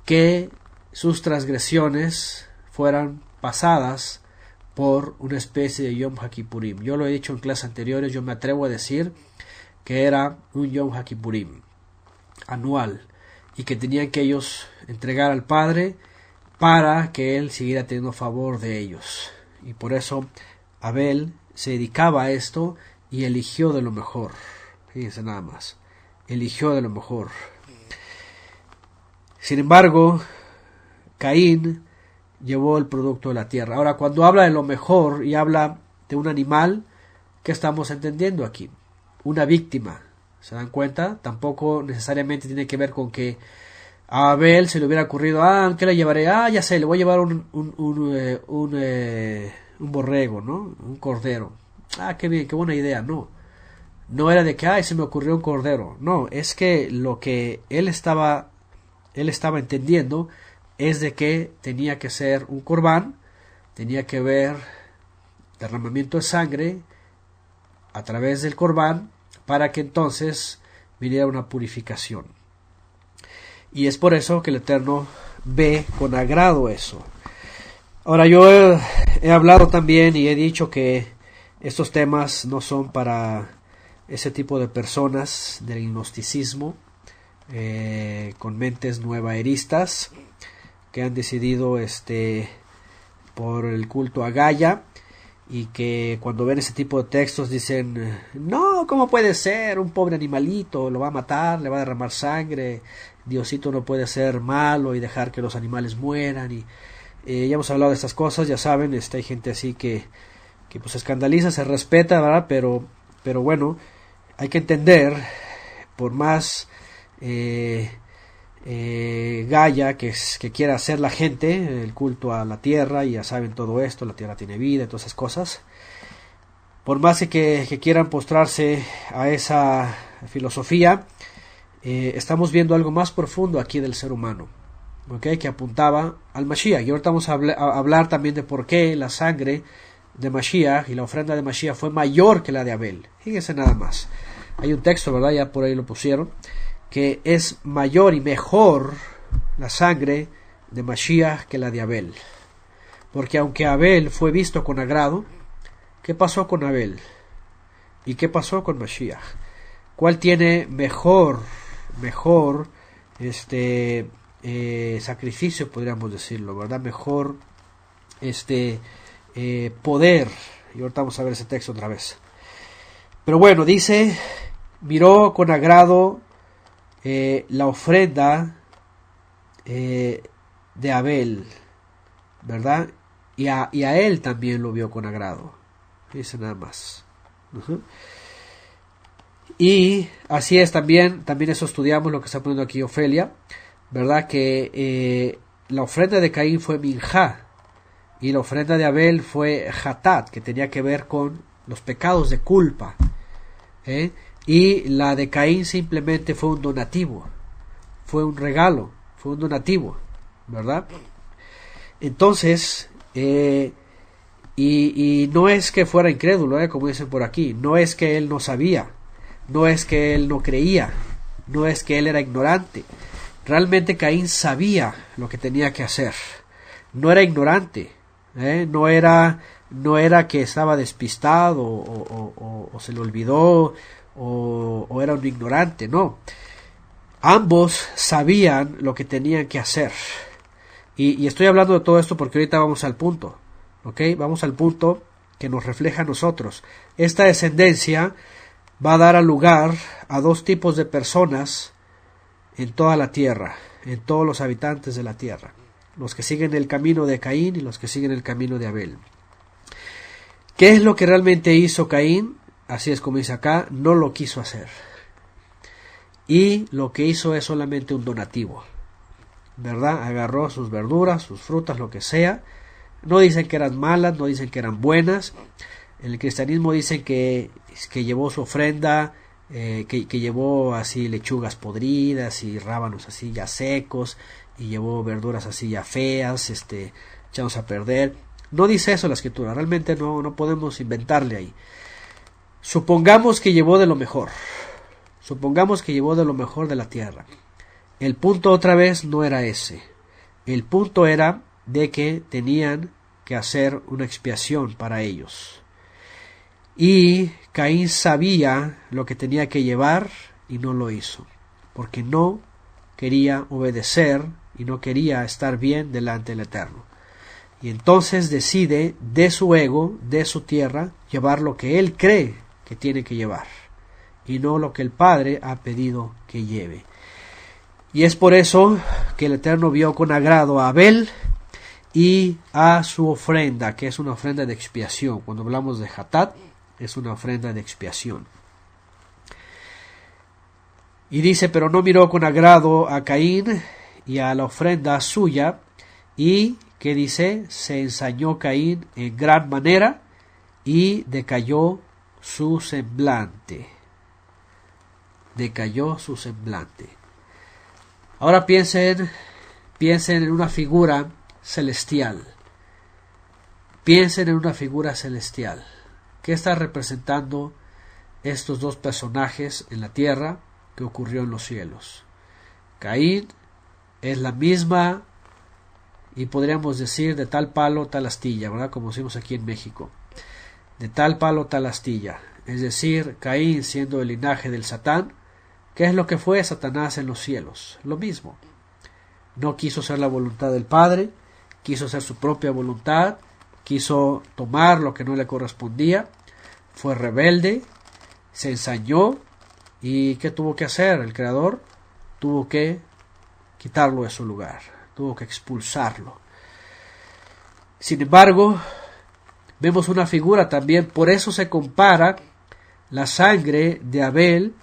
[SPEAKER 1] que sus transgresiones fueran pasadas por una especie de Yom HaKippurim. Yo lo he dicho en clases anteriores, yo me atrevo a decir que era un Yom HaKippurim anual y que tenían que ellos entregar al Padre para que él siguiera teniendo favor de ellos. Y por eso Abel se dedicaba a esto y eligió de lo mejor. Fíjense nada más, eligió de lo mejor. Sin embargo, Caín llevó el producto de la tierra. Ahora, cuando habla de lo mejor y habla de un animal, ¿qué estamos entendiendo aquí? Una víctima. ¿Se dan cuenta? Tampoco necesariamente tiene que ver con que a Abel se le hubiera ocurrido, ¿qué le llevaré? Ya sé, le voy a llevar un borrego, ¿no? Un cordero. Qué bien, qué buena idea. No era de que, se me ocurrió un cordero. No, es que lo que él estaba entendiendo es de que tenía que ser un corbán, tenía que haber derramamiento de sangre a través del corbán para que entonces viniera una purificación. Y es por eso que el Eterno ve con agrado eso. Ahora, yo he hablado también y he dicho que estos temas no son para ese tipo de personas del gnosticismo, con mentes nuevaeristas que han decidido por el culto a Gaia, y que cuando ven ese tipo de textos dicen, no, ¿cómo puede ser? Un pobre animalito lo va a matar, le va a derramar sangre, Diosito no puede ser malo y dejar que los animales mueran. Y ya hemos hablado de estas cosas, ya saben, hay gente así que pues se escandaliza, se respeta, ¿verdad? Pero bueno, hay que entender, por más Gaia que quiera hacer la gente, el culto a la tierra, y ya saben todo esto, la tierra tiene vida, todas esas cosas, por más que quieran postrarse a esa filosofía, estamos viendo algo más profundo aquí del ser humano, ¿okay? Que apuntaba al Mashiach. Y ahorita vamos a hablar también de por qué la sangre de Mashiach y la ofrenda de Mashiach fue mayor que la de Abel. Fíjense nada más, hay un texto, ¿verdad? Ya por ahí lo pusieron, que es mayor y mejor la sangre de Mashiach que la de Abel. Porque aunque Abel fue visto con agrado, ¿qué pasó con Abel? ¿Y qué pasó con Mashiach? ¿Cuál tiene mejor sacrificio, podríamos decirlo, ¿verdad? Mejor poder. Y ahorita vamos a ver ese texto otra vez. Pero bueno, dice, miró con agrado la ofrenda de Abel, ¿verdad? Y a él también lo vio con agrado. Dice nada más. Y así es también eso estudiamos lo que está poniendo aquí Ofelia, ¿verdad? Que la ofrenda de Caín fue minjá y la ofrenda de Abel fue hatat, que tenía que ver con los pecados de culpa, y la de Caín simplemente fue un donativo, fue un regalo, fue un donativo, ¿verdad? Entonces, y no es que fuera incrédulo, como dicen por aquí, no es que él no sabía, no es que él no creía, no es que él era ignorante. Realmente Caín sabía lo que tenía que hacer, no era ignorante, no era que estaba despistado o se le olvidó o era un ignorante, no. Ambos sabían lo que tenían que hacer. Y estoy hablando de todo esto porque ahorita vamos al punto, ¿ok? Vamos al punto que nos refleja a nosotros. Esta descendencia va a dar lugar a dos tipos de personas en toda la tierra, en todos los habitantes de la tierra. Los que siguen el camino de Caín y los que siguen el camino de Abel. ¿Qué es lo que realmente hizo Caín? Así es como dice acá, no lo quiso hacer. Y lo que hizo es solamente un donativo, ¿verdad? Agarró sus verduras, sus frutas, lo que sea. No dicen que eran malas, no dicen que eran buenas. En el cristianismo dicen que llevó su ofrenda, que llevó así lechugas podridas y rábanos así ya secos, y llevó verduras así ya feas, echados a perder. No dice eso la escritura, realmente no podemos inventarle ahí. Supongamos que llevó de lo mejor. Supongamos que llevó de lo mejor de la tierra. El punto otra vez no era ese. El punto era de que tenían que hacer una expiación para ellos. Y Caín sabía lo que tenía que llevar y no lo hizo, porque no quería obedecer y no quería estar bien delante del Eterno. Y entonces decide de su ego, de su tierra, llevar lo que él cree que tiene que llevar y no lo que el Padre ha pedido que lleve. Y es por eso que el Eterno vio con agrado a Abel y a su ofrenda, que es una ofrenda de expiación. Cuando hablamos de Hatat, es una ofrenda de expiación. Y dice, pero no miró con agrado a Caín y a la ofrenda suya, y que dice, se ensañó Caín en gran manera y decayó su semblante. Decayó su semblante. Ahora piensen en una figura celestial. Piensen en una figura celestial. ¿Qué está representando estos dos personajes en la tierra que ocurrió en los cielos? Caín es la misma, y podríamos decir de tal palo, tal astilla, ¿verdad? Como decimos aquí en México. De tal palo, tal astilla. Es decir, Caín siendo el linaje del Satán. ¿Qué es lo que fue Satanás en los cielos? Lo mismo. No quiso hacer la voluntad del Padre, quiso hacer su propia voluntad, quiso tomar lo que no le correspondía, fue rebelde, se ensañó, y ¿qué tuvo que hacer el Creador? Tuvo que quitarlo de su lugar, tuvo que expulsarlo. Sin embargo, vemos una figura también, por eso se compara la sangre de Abel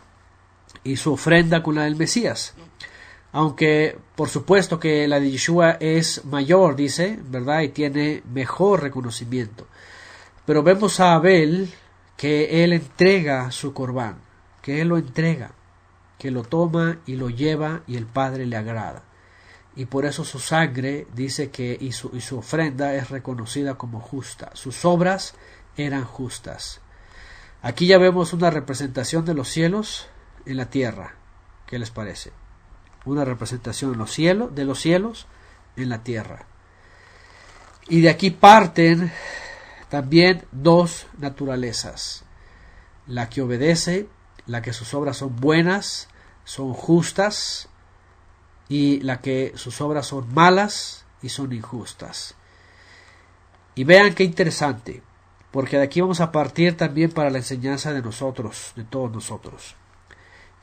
[SPEAKER 1] y su ofrenda con la del Mesías. Aunque por supuesto que la de Yeshua es mayor, dice, ¿verdad? Y tiene mejor reconocimiento. Pero vemos a Abel que él entrega su corbán, que él lo entrega, que lo toma y lo lleva y el Padre le agrada. Y por eso su sangre dice que y su ofrenda es reconocida como justa. Sus obras eran justas. Aquí ya vemos una representación de los cielos en la tierra. ¿Qué les parece? Una representación de los cielos en la tierra. Y de aquí parten también dos naturalezas. La que obedece, la que sus obras son buenas, son justas, y la que sus obras son malas y son injustas. Y vean qué interesante, porque de aquí vamos a partir también para la enseñanza de nosotros, de todos nosotros.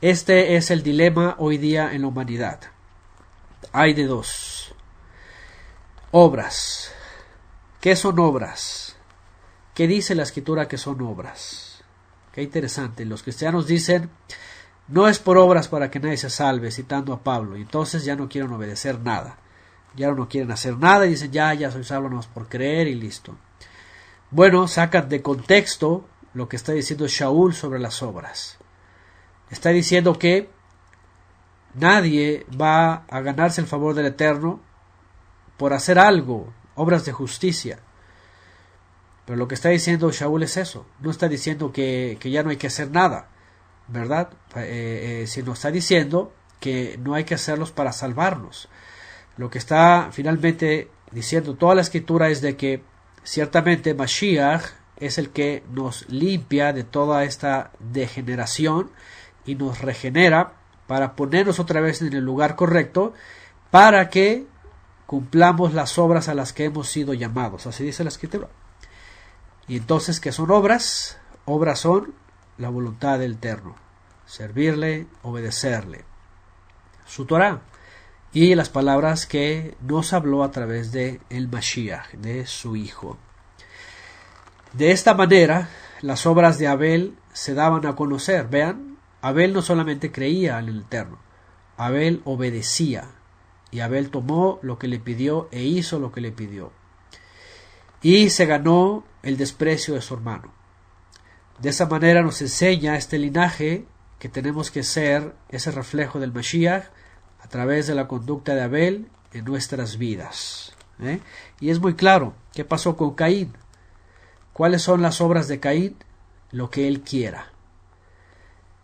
[SPEAKER 1] Este es el dilema hoy día en la humanidad. Hay de dos. Obras. ¿Qué son obras? ¿Qué dice la Escritura que son obras? Qué interesante. Los cristianos dicen, no es por obras para que nadie se salve, citando a Pablo. Y entonces ya no quieren obedecer nada. Ya no quieren hacer nada y dicen, ya soy salvo nomás por creer y listo. Bueno, sacan de contexto lo que está diciendo Shaul sobre las obras. Está diciendo que nadie va a ganarse el favor del Eterno por hacer algo, obras de justicia. Pero lo que está diciendo Shaul es eso. No está diciendo que ya no hay que hacer nada, ¿verdad? Sino está diciendo que no hay que hacerlos para salvarnos. Lo que está finalmente diciendo toda la escritura es de que ciertamente Mashiach es el que nos limpia de toda esta degeneración y nos regenera para ponernos otra vez en el lugar correcto para que cumplamos las obras a las que hemos sido llamados. Así dice la escritura. Y entonces, ¿qué son obras? Obras son la voluntad del Eterno. Servirle, obedecerle. Su Torah. Y las palabras que nos habló a través de el Mashiach, de su Hijo. De esta manera, las obras de Abel se daban a conocer. Vean, Abel no solamente creía en el Eterno, Abel obedecía. Y Abel tomó lo que le pidió e hizo lo que le pidió. Y se ganó el desprecio de su hermano. De esa manera nos enseña este linaje que tenemos que ser ese reflejo del Mashiach a través de la conducta de Abel en nuestras vidas. Y es muy claro, ¿qué pasó con Caín? ¿Cuáles son las obras de Caín? Lo que él quiera.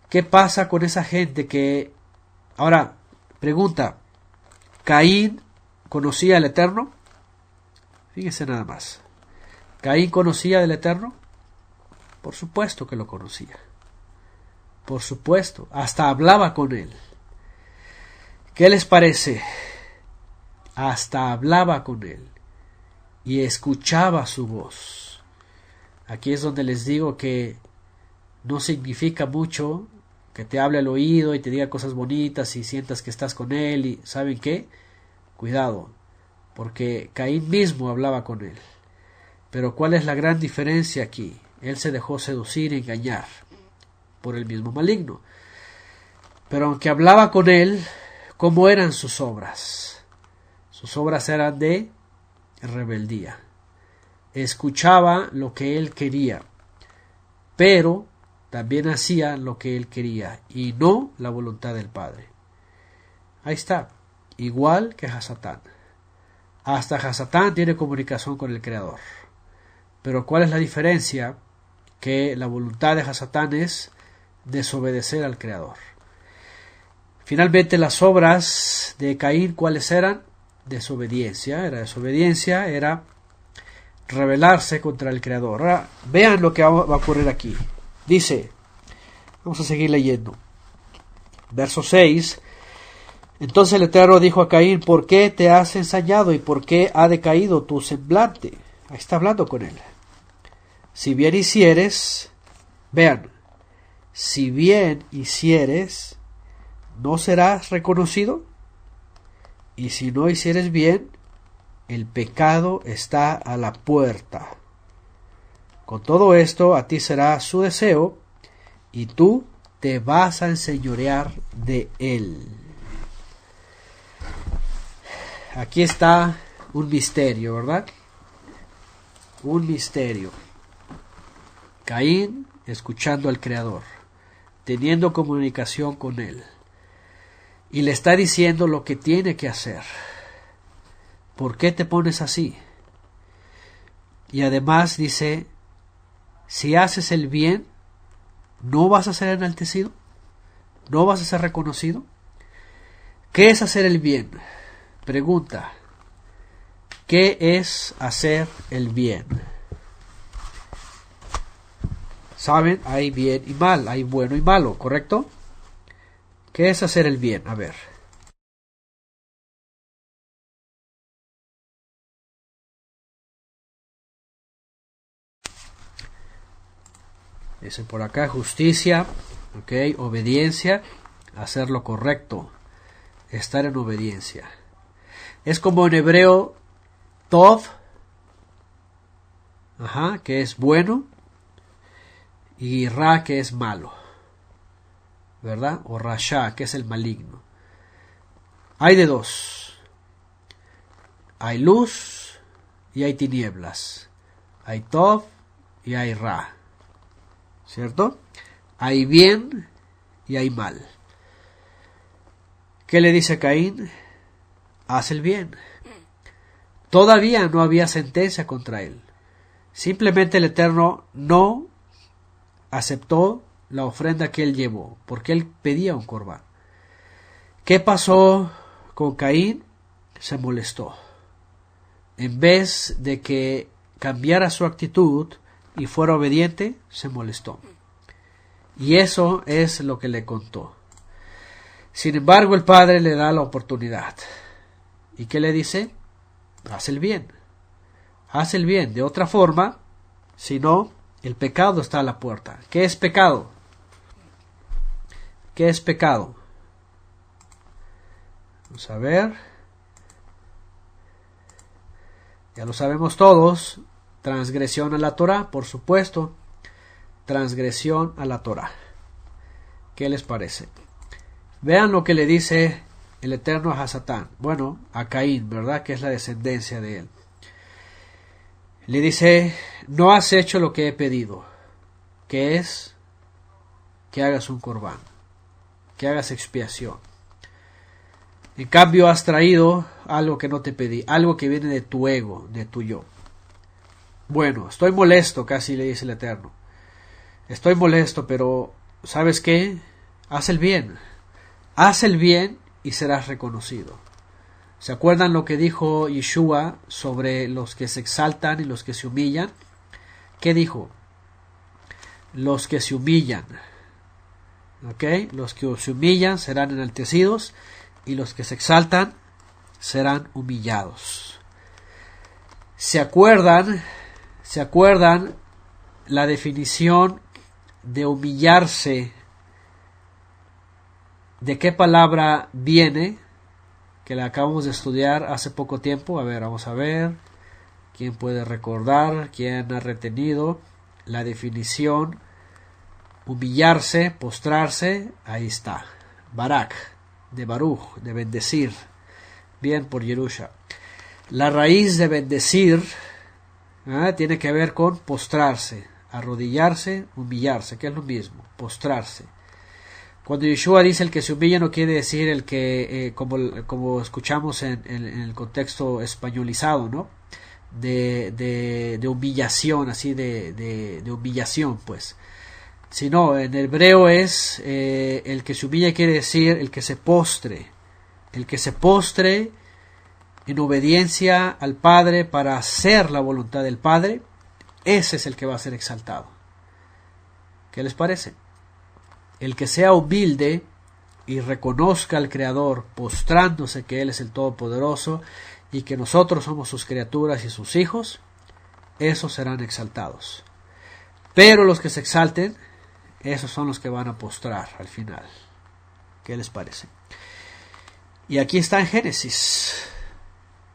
[SPEAKER 1] ¿Qué pasa con esa gente que... Ahora, pregunta, ¿Caín conocía al Eterno? Fíjense nada más. ¿Caín conocía del Eterno? Por supuesto que lo conocía. Por supuesto, hasta hablaba con él. ¿Qué les parece? Hasta hablaba con él y escuchaba su voz. Aquí es donde les digo que no significa mucho que te hable al oído y te diga cosas bonitas y sientas que estás con él y ¿saben qué? Cuidado, porque Caín mismo hablaba con él. Pero ¿cuál es la gran diferencia aquí? Él se dejó seducir y engañar por el mismo maligno. Pero aunque hablaba con él, ¿cómo eran sus obras? Sus obras eran de rebeldía. Escuchaba lo que él quería, pero también hacía lo que él quería y no la voluntad del Padre. Ahí está, igual que Hasatán. Hasta Hasatán tiene comunicación con el Creador. Pero ¿cuál es la diferencia? Que la voluntad de Hasatán es desobedecer al Creador. Finalmente las obras de Caín, ¿cuáles eran? Desobediencia, era rebelarse contra el Creador. Ahora, vean lo que va a ocurrir aquí. Dice, vamos a seguir leyendo. Verso 6. Entonces el Eterno dijo a Caín, ¿por qué te has ensañado y por qué ha decaído tu semblante? Ahí está hablando con él. Si bien hicieres, vean, si bien hicieres, ¿no serás reconocido? Y si no hicieres bien, el pecado está a la puerta. Con todo esto, a ti será su deseo, y tú te vas a enseñorear de él. Aquí está un misterio, ¿verdad? Un misterio. Caín escuchando al Creador, teniendo comunicación con él, y le está diciendo lo que tiene que hacer. ¿Por qué te pones así? Y además dice, si haces el bien, ¿no vas a ser enaltecido? ¿No vas a ser reconocido? ¿Qué es hacer el bien? Pregunta, ¿qué es hacer el bien? Saben, hay bien y mal, hay bueno y malo, ¿correcto? ¿Qué es hacer el bien? A ver. Dice por acá justicia, ok, obediencia, hacer lo correcto, estar en obediencia. Es como en hebreo, tov, que es bueno, y ra, que es malo, ¿verdad? O rasha, que es el maligno. Hay de dos. Hay luz y hay tinieblas. Hay tov y hay ra. ¿Cierto? Hay bien y hay mal. ¿Qué le dice Caín? Haz el bien. Todavía no había sentencia contra él. Simplemente el Eterno no aceptó la ofrenda que él llevó, porque él pedía un corbán. ¿Qué pasó con Caín? Se molestó. En vez de que cambiara su actitud y fuera obediente, se molestó. Y eso es lo que le contó. Sin embargo, el Padre le da la oportunidad. ¿Y qué le dice? Haz el bien. Haz el bien. De otra forma, si no, el pecado está a la puerta. ¿Qué es pecado? ¿Qué es pecado? Vamos a ver. Ya lo sabemos todos. Transgresión a la Torá, por supuesto. Transgresión a la Torá. ¿Qué les parece? Vean lo que le dice el Eterno a Hasatán. Bueno, a Caín, ¿verdad? Que es la descendencia de él. Le dice, no has hecho lo que he pedido, que es que hagas un corbán, que hagas expiación. En cambio has traído algo que no te pedí, algo que viene de tu ego, de tu yo. Bueno, estoy molesto, casi le dice el Eterno. Estoy molesto, pero ¿sabes qué? Haz el bien. Haz el bien y serás reconocido. ¿Se acuerdan lo que dijo Yeshua sobre los que se exaltan y los que se humillan? ¿Qué dijo? Los que se humillan. ¿Ok? Los que se humillan serán enaltecidos y los que se exaltan serán humillados. ¿Se acuerdan la definición de humillarse? ¿De qué palabra viene? Que la acabamos de estudiar hace poco tiempo. A ver, vamos a ver. ¿Quién puede recordar? ¿Quién ha retenido la definición? Humillarse, postrarse. Ahí está. Barak, de Baruch, de bendecir. Bien por Yerusha. La raíz de bendecir tiene que ver con postrarse, arrodillarse, humillarse, que es lo mismo, postrarse. Cuando Yeshua dice el que se humilla no quiere decir el que, como escuchamos en el contexto españolizado, ¿no? De humillación, así de humillación, pues. Sino, en hebreo es, el que se humilla quiere decir el que se postre. El que se postre en obediencia al Padre para hacer la voluntad del Padre, ese es el que va a ser exaltado. ¿Qué les parece? El que sea humilde y reconozca al Creador, postrándose que Él es el Todopoderoso y que nosotros somos sus criaturas y sus hijos, esos serán exaltados. Pero los que se exalten, esos son los que van a postrar al final. ¿Qué les parece? Y aquí está en Génesis.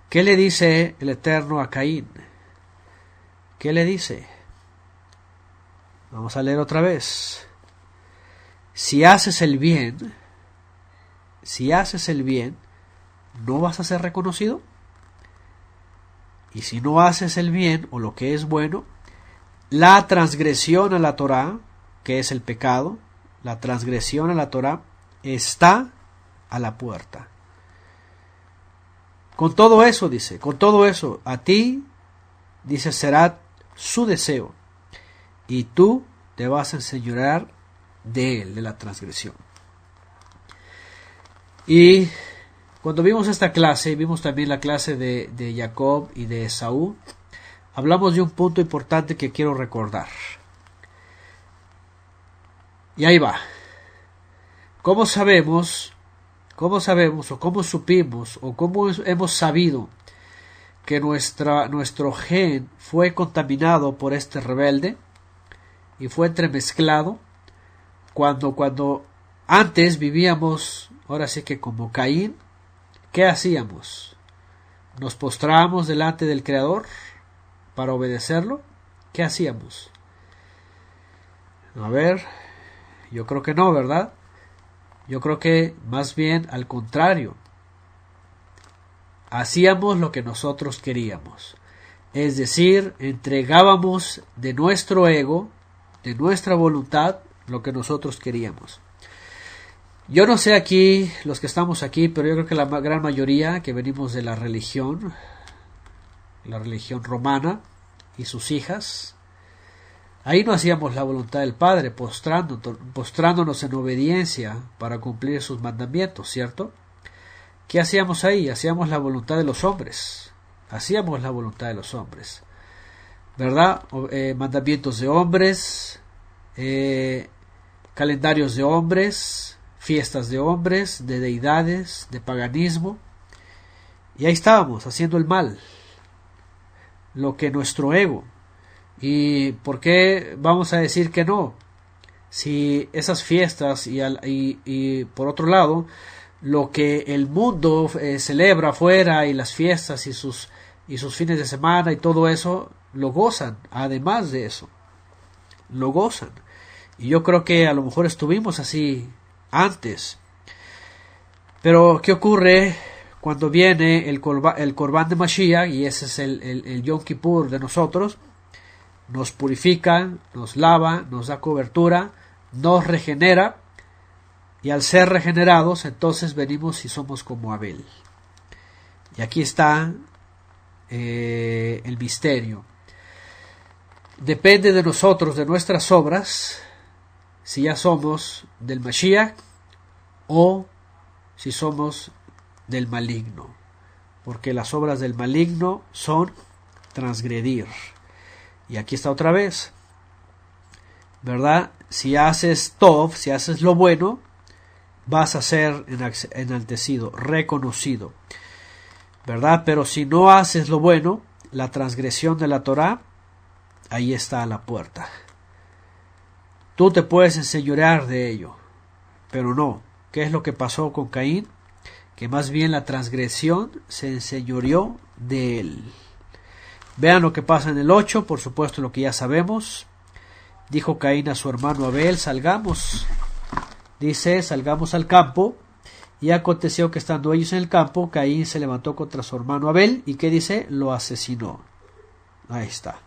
[SPEAKER 1] ¿Qué le dice el Eterno a Caín? ¿Qué le dice? Vamos a leer otra vez. Si haces el bien, ¿no vas a ser reconocido? Y si no haces el bien o lo que es bueno, la transgresión a la Torá, que es el pecado, la transgresión a la Torá, está a la puerta. Con todo eso, dice, con todo eso, a ti, dice, será su deseo, y tú te vas a enseñorear de él, de la transgresión. Y cuando vimos esta clase, vimos también la clase de Jacob y de Esaú, hablamos de un punto importante que quiero recordar. Y ahí va. ¿Cómo sabemos o cómo supimos o cómo hemos sabido que nuestro gen fue contaminado por este rebelde y fue entremezclado cuando antes vivíamos, ahora sí que como Caín? ¿Qué hacíamos? ¿Nos postrábamos delante del Creador para obedecerlo? ¿Qué hacíamos? A ver, yo creo que no, ¿verdad? Yo creo que más bien al contrario. Hacíamos lo que nosotros queríamos. Es decir, entregábamos de nuestro ego, de nuestra voluntad, lo que nosotros queríamos. Yo no sé aquí, los que estamos aquí, pero yo creo que la gran mayoría que venimos de la religión romana y sus hijas, ahí no hacíamos la voluntad del Padre, postrándonos en obediencia para cumplir sus mandamientos, ¿cierto? ¿Qué hacíamos ahí? Hacíamos la voluntad de los hombres. Hacíamos la voluntad de los hombres. ¿Verdad? Mandamientos de hombres, calendarios de hombres, fiestas de hombres, de deidades, de paganismo. Y ahí estábamos, haciendo el mal. Lo que nuestro ego. ¿Y por qué vamos a decir que no? Si esas fiestas y por otro lado, lo que el mundo celebra afuera y las fiestas y sus fines de semana y todo eso, lo gozan. Además de eso, lo gozan. Y yo creo que a lo mejor estuvimos así antes. Pero, ¿qué ocurre cuando viene el Corbán de Mashiach? Y ese es el Yom Kippur de nosotros. Nos purifica, nos lava, nos da cobertura, nos regenera. Y al ser regenerados, entonces venimos y somos como Abel. Y aquí está el misterio. Depende de nosotros, de nuestras obras, si ya somos del Mashiach o si somos del maligno. Porque las obras del maligno son transgredir. Y aquí está otra vez. ¿Verdad? Si haces tov, si haces lo bueno, vas a ser enaltecido, reconocido. ¿Verdad? Pero si no haces lo bueno, la transgresión de la Torá, ahí está a la puerta. Tú te puedes enseñorear de ello, pero no. ¿Qué es lo que pasó con Caín? Que más bien la transgresión se enseñoreó de él. Vean lo que pasa en el 8, por supuesto lo que ya sabemos. Dijo Caín a su hermano Abel, salgamos. Dice, salgamos al campo. Y aconteció que estando ellos en el campo, Caín se levantó contra su hermano Abel. ¿Y qué dice? Lo asesinó. Ahí está.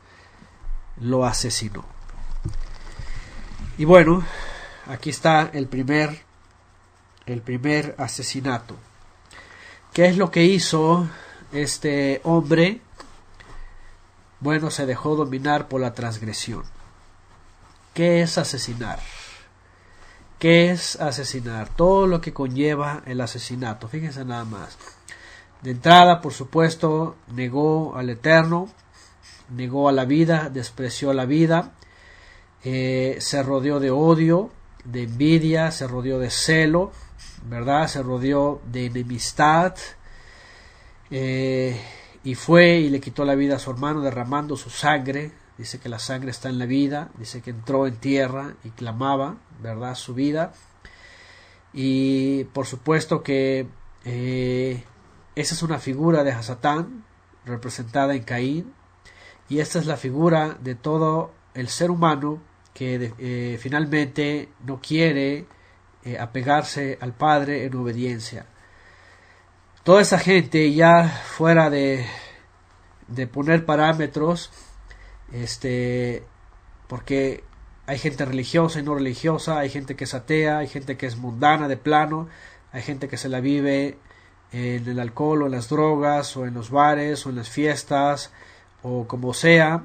[SPEAKER 1] Lo asesinó. Y bueno, aquí está el primer asesinato. ¿Qué es lo que hizo este hombre? Bueno, se dejó dominar por la transgresión. ¿Qué es asesinar? ¿Qué es asesinar? Todo lo que conlleva el asesinato. Fíjense nada más. De entrada, por supuesto, negó al Eterno, negó a la vida, despreció la vida, se rodeó de odio, de envidia, se rodeó de celo, ¿verdad? Se rodeó de enemistad, y fue y le quitó la vida a su hermano derramando su sangre. Dice que la sangre está en la vida, dice que entró en tierra y clamaba, ¿verdad?, su vida. Y por supuesto que esa es una figura de Hasatán representada en Caín, y esta es la figura de todo el ser humano que finalmente no quiere apegarse al Padre en obediencia. Toda esa gente, ya fuera de poner parámetros, porque hay gente religiosa y no religiosa, hay gente que es atea, hay gente que es mundana de plano, hay gente que se la vive en el alcohol o en las drogas o en los bares o en las fiestas o como sea,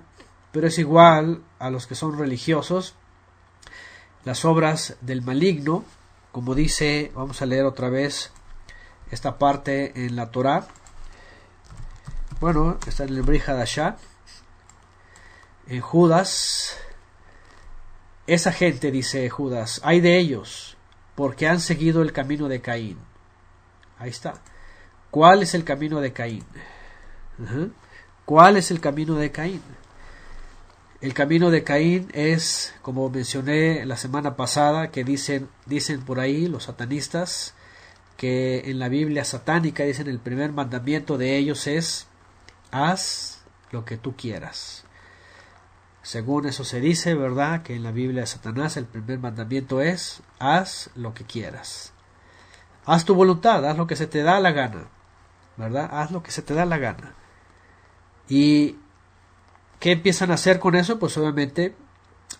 [SPEAKER 1] pero es igual a los que son religiosos. Las obras del maligno, como dice, vamos a leer otra vez esta parte en la Torá. Bueno, está en el Brit Hadashah, en Judas. Esa gente, dice Judas, hay de ellos, porque han seguido el camino de Caín. Ahí está. ¿Cuál es el camino de Caín? ¿Cuál es el camino de Caín? El camino de Caín es, como mencioné la semana pasada, que dicen por ahí los satanistas, que en la Biblia satánica dicen el primer mandamiento de ellos es: haz lo que tú quieras. Según eso se dice, ¿verdad?, que en la Biblia de Satanás el primer mandamiento es: haz lo que quieras. Haz tu voluntad, haz lo que se te da la gana, ¿verdad? Haz lo que se te da la gana. ¿Y qué empiezan a hacer con eso? Pues obviamente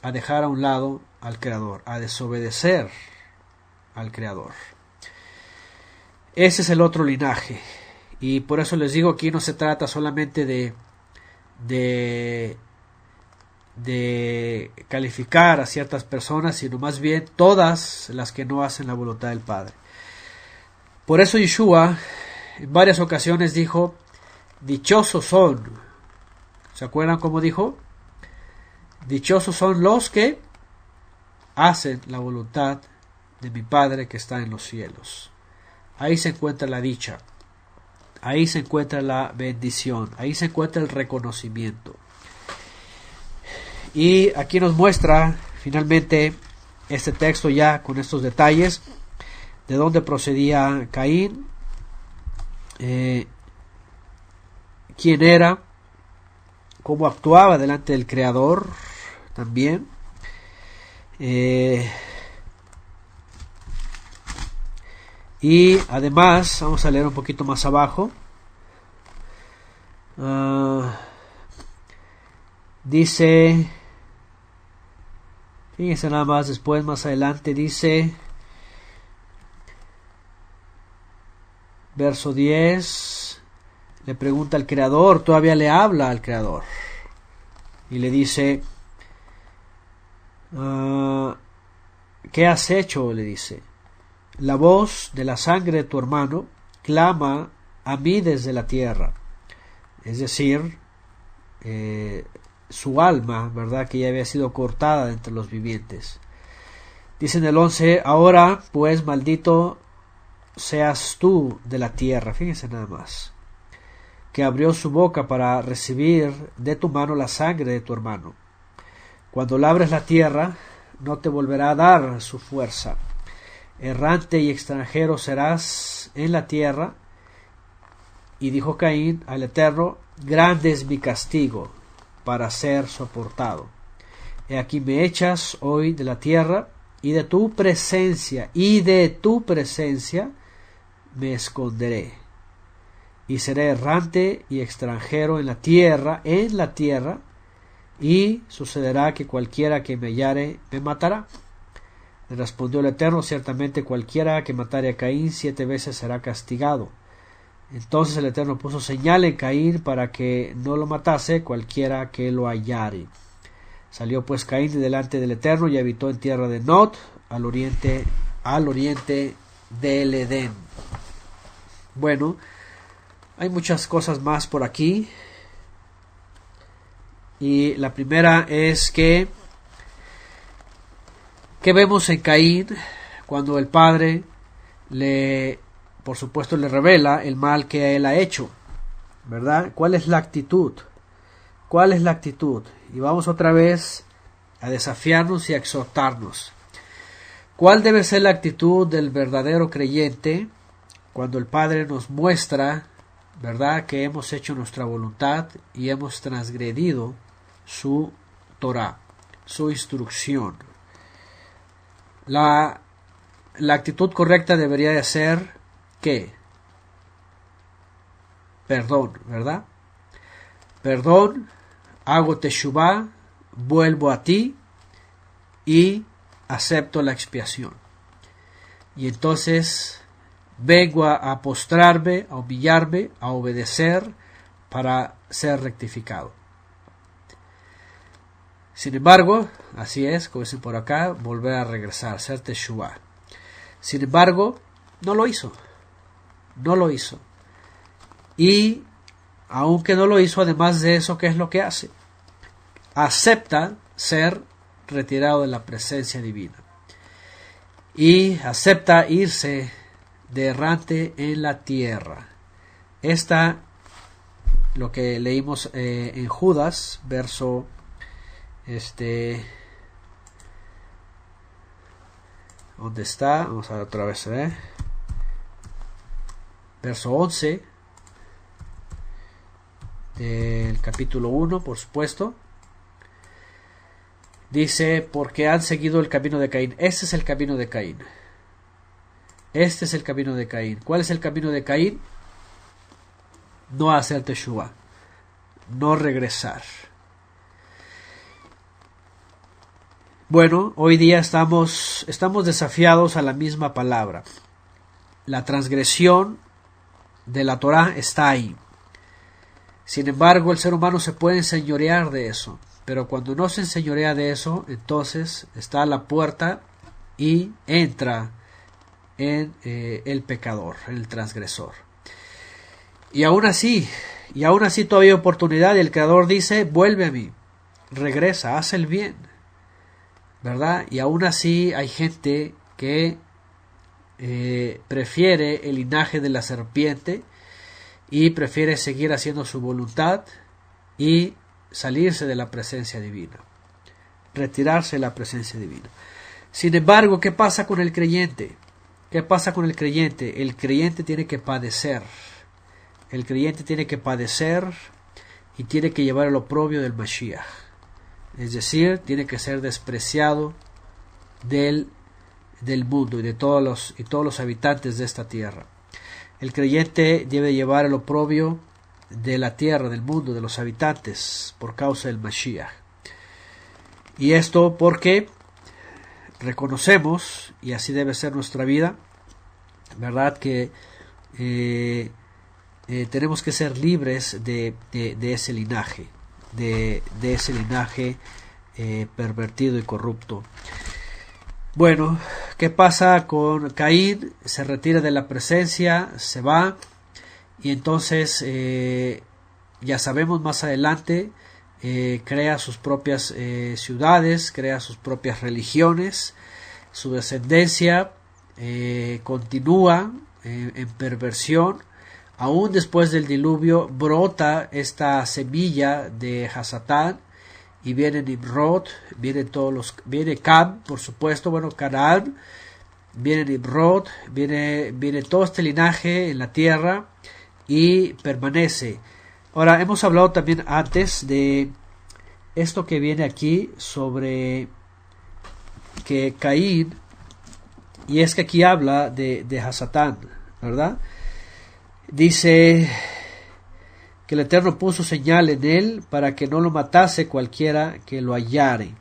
[SPEAKER 1] a dejar a un lado al Creador, a desobedecer al Creador. Ese es el otro linaje. Y por eso les digo, aquí no se trata solamente de calificar a ciertas personas, sino más bien todas las que no hacen la voluntad del Padre. Por eso Yeshua en varias ocasiones dijo, dichosos son. ¿Se acuerdan cómo dijo? Dichosos son los que hacen la voluntad de mi Padre que está en los cielos. Ahí se encuentra la dicha. Ahí se encuentra la bendición. Ahí se encuentra el reconocimiento. Y aquí nos muestra finalmente este texto ya con estos detalles de dónde procedía Caín, quién era, cómo actuaba delante del Creador también. Y además, vamos a leer un poquito más abajo. Dice, fíjense nada más después, más adelante dice, verso 10, le pregunta al Creador, todavía le habla al Creador, y le dice, ¿qué has hecho? Le dice, la voz de la sangre de tu hermano clama a mí desde la tierra. Es decir, su alma, ¿verdad? Que ya había sido cortada de entre los vivientes. Dice en el 11, ahora pues maldito seas tú de la tierra. Fíjense nada más. Que abrió su boca para recibir de tu mano la sangre de tu hermano. Cuando labres la tierra, no te volverá a dar su fuerza. Errante y extranjero serás en la tierra. Y dijo Caín al Eterno, grande es mi castigo para ser soportado. He aquí me echas hoy de la tierra, y de tu presencia me esconderé. Y seré errante y extranjero en la tierra, y sucederá que cualquiera que me hallare me matará. Le respondió el Eterno, ciertamente cualquiera que matare a Caín 7 veces será castigado. Entonces el Eterno puso señal en Caín para que no lo matase cualquiera que lo hallare. Salió pues Caín de delante del Eterno y habitó en tierra de Nod, al oriente del Edén. Bueno, hay muchas cosas más por aquí. Y la primera es que ¿qué vemos en Caín cuando el Padre por supuesto le revela el mal que él ha hecho? ¿Verdad? ¿Cuál es la actitud? ¿Cuál es la actitud? Y vamos otra vez a desafiarnos y a exhortarnos. ¿Cuál debe ser la actitud del verdadero creyente cuando el Padre nos muestra, ¿verdad?, que hemos hecho nuestra voluntad y hemos transgredido su Torah, su instrucción? La actitud correcta debería de ser ¿qué? Perdón, ¿verdad? Perdón, hago teshuvá, vuelvo a ti y acepto la expiación. Y entonces vengo a postrarme, a humillarme, a obedecer para ser rectificado. Sin embargo, así es, como dicen por acá, volver a regresar, hacer teshuvá. Sin embargo, no lo hizo. No lo hizo. Y aunque no lo hizo, además de eso, ¿qué es lo que hace? Acepta ser retirado de la presencia divina. Y acepta irse de errante en la tierra. Lo que leímos en Judas, verso ¿dónde está? Vamos a ver otra vez, verso 11 del capítulo 1, por supuesto. Dice, porque han seguido el camino de Caín. Este es el camino de Caín. Este es el camino de Caín. ¿Cuál es el camino de Caín? No hacer teshuvá, no regresar. Bueno, hoy día estamos desafiados a la misma palabra. La transgresión de la Torá está ahí. Sin embargo, el ser humano se puede enseñorear de eso. Pero cuando no se enseñorea de eso, entonces está a la puerta y entra en el pecador, el transgresor. Y aún así todavía hay oportunidad, y el Creador dice: vuelve a mí, regresa, haz el bien, ¿verdad? Y aún así hay gente que prefiere el linaje de la serpiente y prefiere seguir haciendo su voluntad y salirse de la presencia divina, retirarse de la presencia divina. Sin embargo, ¿qué pasa con el creyente? ¿Qué pasa con el creyente? El creyente tiene que padecer. El creyente tiene que padecer y tiene que llevar el oprobio del Mashiach. Es decir, tiene que ser despreciado del mundo y de todos los habitantes de esta tierra. El creyente debe llevar el oprobio de la tierra, del mundo, de los habitantes, por causa del Mashiach. Y esto porque reconocemos, y así debe ser nuestra vida, ¿verdad?, que tenemos que ser libres de ese linaje, de ese linaje pervertido y corrupto. Bueno, ¿qué pasa con Caín? Se retira de la presencia, se va, y entonces ya sabemos más adelante, crea sus propias ciudades, crea sus propias religiones, su descendencia continúa en perversión. Aún después del diluvio brota esta semilla de Hasatán, y viene Nimrod, viene Cam, por supuesto, Canaán, viene Nimrod, viene todo este linaje en la tierra y permanece. Ahora, hemos hablado también antes de esto que viene aquí sobre que Caín, y es que aquí habla de Hasatán, ¿verdad? Dice que el Eterno puso señal en él para que no lo matase cualquiera que lo hallare.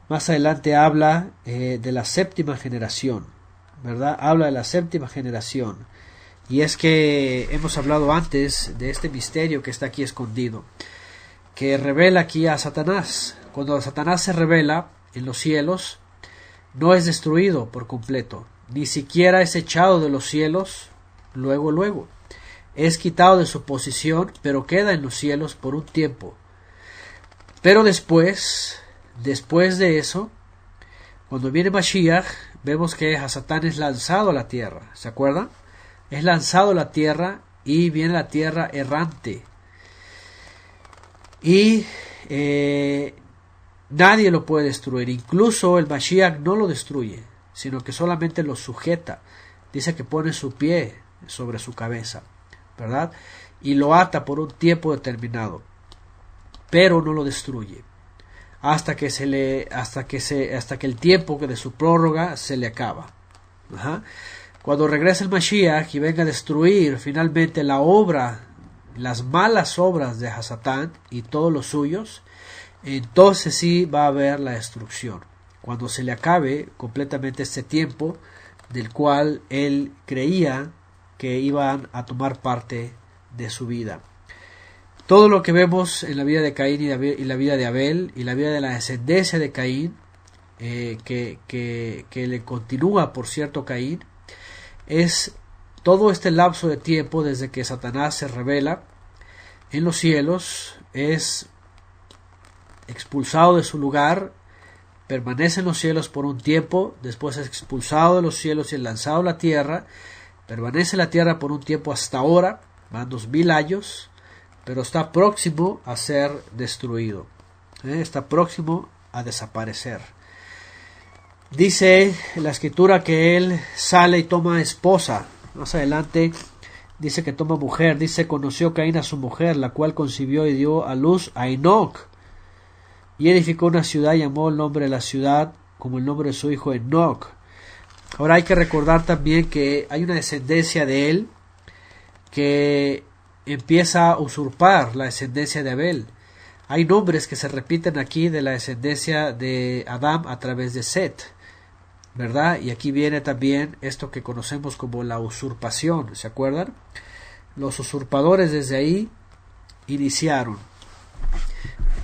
[SPEAKER 1] Más adelante habla de la séptima generación, ¿verdad? Habla de la séptima generación. Y es que hemos hablado antes de este misterio que está aquí escondido, que revela aquí a Satanás. Cuando Satanás se revela en los cielos, no es destruido por completo, ni siquiera es echado de los cielos luego. Es quitado de su posición, pero queda en los cielos por un tiempo. Pero después de eso, cuando viene Mashiach, vemos que Hasatán es lanzado a la tierra. ¿Se acuerdan? Es lanzado a la tierra y viene la tierra errante. Y nadie lo puede destruir. Incluso el Mashiach no lo destruye, sino que solamente lo sujeta. Dice que pone su pie sobre su cabeza, ¿verdad? Y lo ata por un tiempo determinado, pero no lo destruye hasta que el tiempo de su prórroga se le acaba. Cuando regrese el Mashiach y venga a destruir finalmente las malas obras de Hasatán y todos los suyos, entonces sí va a haber la destrucción, cuando se le acabe completamente este tiempo del cual él creía que iban a tomar parte de su vida. Todo lo que vemos en la vida de Caín y la vida de Abel y la vida de la descendencia de Caín, que le continúa, por cierto, Caín, es todo este lapso de tiempo desde que Satanás se revela en los cielos, es expulsado de su lugar, permanece en los cielos por un tiempo, después es expulsado de los cielos y es lanzado a la tierra, permanece en la tierra por un tiempo hasta ahora, van 2000 años, pero está próximo a ser destruido, está próximo a desaparecer. Dice la escritura que él sale y toma esposa. Más adelante dice que toma mujer. Dice: conoció Caín a su mujer, la cual concibió y dio a luz a Enoc. Y edificó una ciudad y llamó el nombre de la ciudad como el nombre de su hijo Enoc. Ahora hay que recordar también que hay una descendencia de él que empieza a usurpar la descendencia de Abel. Hay nombres que se repiten aquí de la descendencia de Adán a través de Set, ¿verdad? Y aquí viene también esto que conocemos como la usurpación, ¿se acuerdan? Los usurpadores desde ahí iniciaron.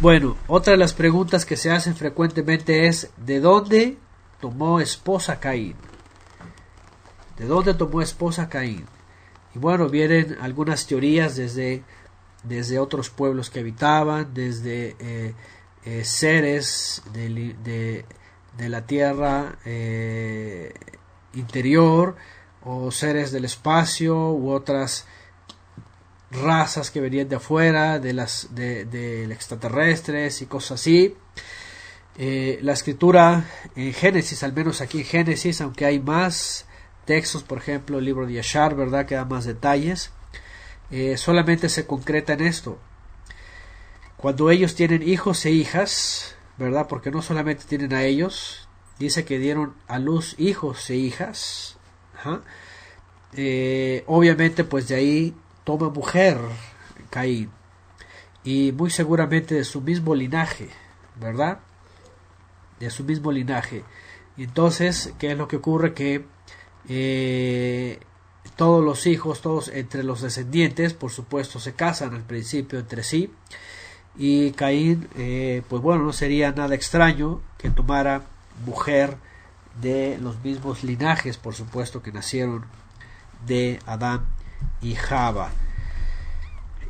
[SPEAKER 1] Bueno, otra de las preguntas que se hacen frecuentemente es: ¿de dónde tomó esposa Caín? ¿De dónde tomó esposa Caín? Y bueno, vienen algunas teorías desde otros pueblos que habitaban, desde seres de la tierra interior, o seres del espacio, u otras razas que venían de afuera, de extraterrestres y cosas así. La escritura en Génesis, al menos aquí en Génesis, aunque hay más textos, por ejemplo el libro de Yashar, ¿verdad?, que da más detalles, solamente se concreta en esto: cuando ellos tienen hijos e hijas, ¿verdad?, porque no solamente tienen a ellos, dice que dieron a luz hijos e hijas. Obviamente pues de ahí toma mujer Caín, y muy seguramente de su mismo linaje, ¿verdad?, de su mismo linaje. Y entonces, ¿qué es lo que ocurre? Que todos los hijos, todos entre los descendientes, por supuesto, se casan al principio entre sí, y Caín, pues bueno, no sería nada extraño que tomara mujer de los mismos linajes, por supuesto, que nacieron de Adán y Java.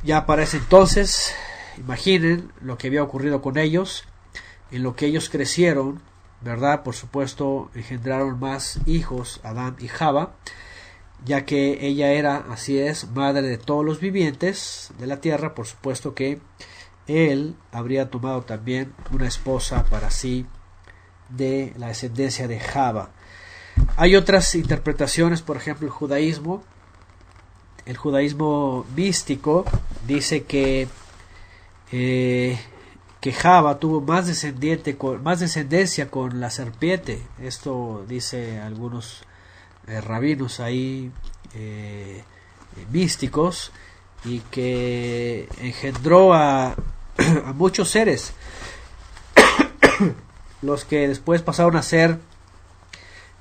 [SPEAKER 1] Ya para ese entonces, imaginen lo que había ocurrido con ellos, en lo que ellos crecieron, ¿verdad? Por supuesto, engendraron más hijos, Adán y Java, ya que ella era, así es, madre de todos los vivientes de la tierra. Por supuesto que él habría tomado también una esposa para sí de la descendencia de Java. Hay otras interpretaciones, por ejemplo el judaísmo místico dice que Java tuvo más descendencia con la serpiente. Esto dice algunos rabinos ahí místicos, y que engendró a muchos seres, los que después pasaron a ser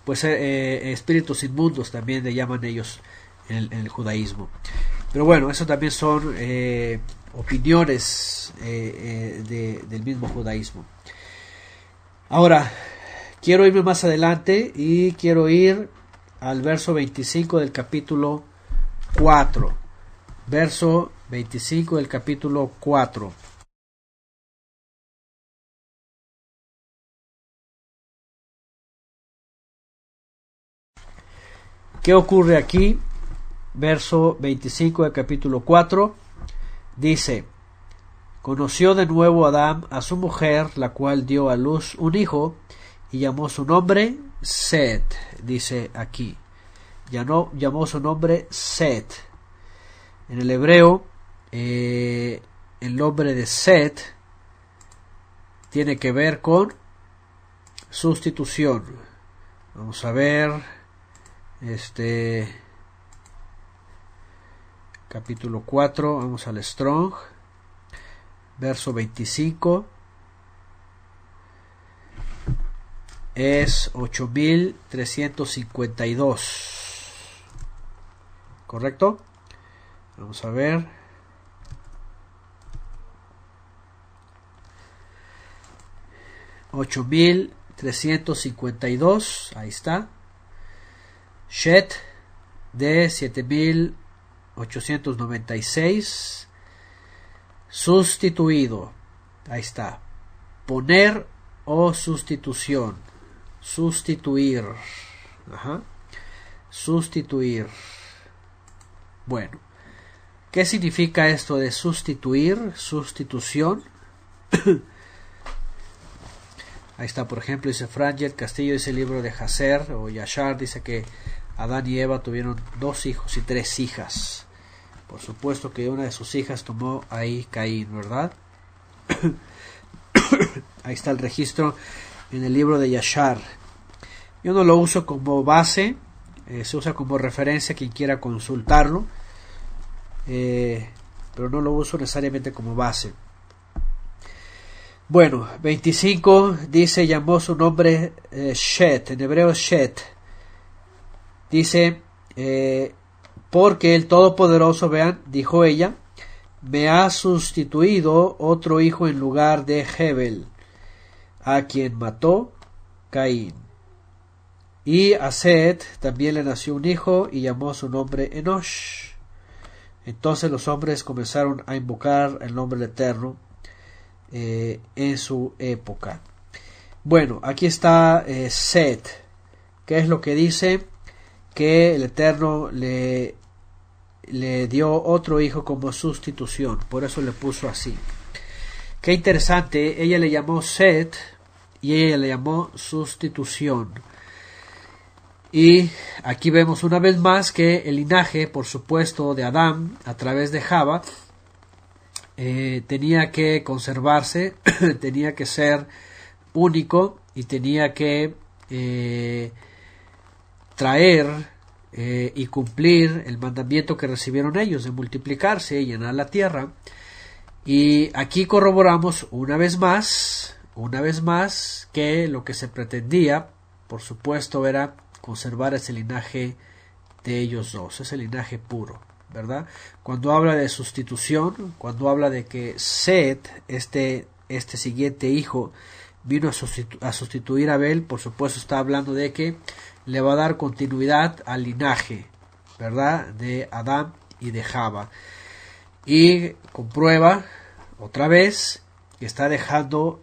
[SPEAKER 1] pues espíritus inmundos, también le llaman ellos en el judaísmo. Pero bueno, eso también son opiniones del mismo judaísmo. Ahora, quiero irme más adelante y quiero ir al verso 25 del capítulo 4. Verso 25 del capítulo 4. ¿Qué ocurre aquí? Verso 25 del capítulo 4 dice: conoció de nuevo Adán a su mujer, la cual dio a luz un hijo, y llamó su nombre Set. Dice aquí, llamó su nombre Set. En el hebreo, el nombre de Set tiene que ver con sustitución. Vamos a ver capítulo 4, vamos al Strong, verso 25, es 8352, ¿correcto? Vamos a ver. $8,352, ahí está. Shet de 7,896. Sustituido, ahí está. Poner o sustitución. Sustituir. Sustituir. Bueno, ¿qué significa esto de sustituir? Sustitución. Ahí está, por ejemplo, dice Frangel Castillo, dice el libro de Hazer o Yashar, dice que Adán y Eva tuvieron 2 hijos y 3 hijas. Por supuesto que una de sus hijas tomó ahí Caín, ¿verdad? Ahí está el registro en el libro de Yashar. Yo no lo uso como base, se usa como referencia quien quiera consultarlo, pero no lo uso necesariamente como base. Bueno, 25 dice, llamó su nombre Shet, en hebreo es Shet. Dice, porque el Todopoderoso, vean, dijo ella, me ha sustituido otro hijo en lugar de Hebel, a quien mató Caín. Y a Set también le nació un hijo y llamó su nombre Enosh. Entonces los hombres comenzaron a invocar el nombre del Eterno en su época. Bueno, aquí está Set. ¿Qué es lo que dice? Que el Eterno le dio otro hijo como sustitución. Por eso le puso así. Qué interesante. Ella le llamó Set y ella le llamó sustitución. Y aquí vemos una vez más que el linaje, por supuesto, de Adán a través de Java tenía que conservarse, tenía que ser único y tenía que traer y cumplir el mandamiento que recibieron ellos de multiplicarse y llenar la tierra. Y aquí corroboramos una vez más que lo que se pretendía, por supuesto, era conservar ese linaje de ellos dos, ese linaje puro, ¿verdad? Cuando habla de sustitución, cuando habla de que Set, este siguiente hijo, vino a sustituir a Abel, por supuesto está hablando de que le va a dar continuidad al linaje, ¿verdad? De Adán y de Java. Y comprueba otra vez que está dejando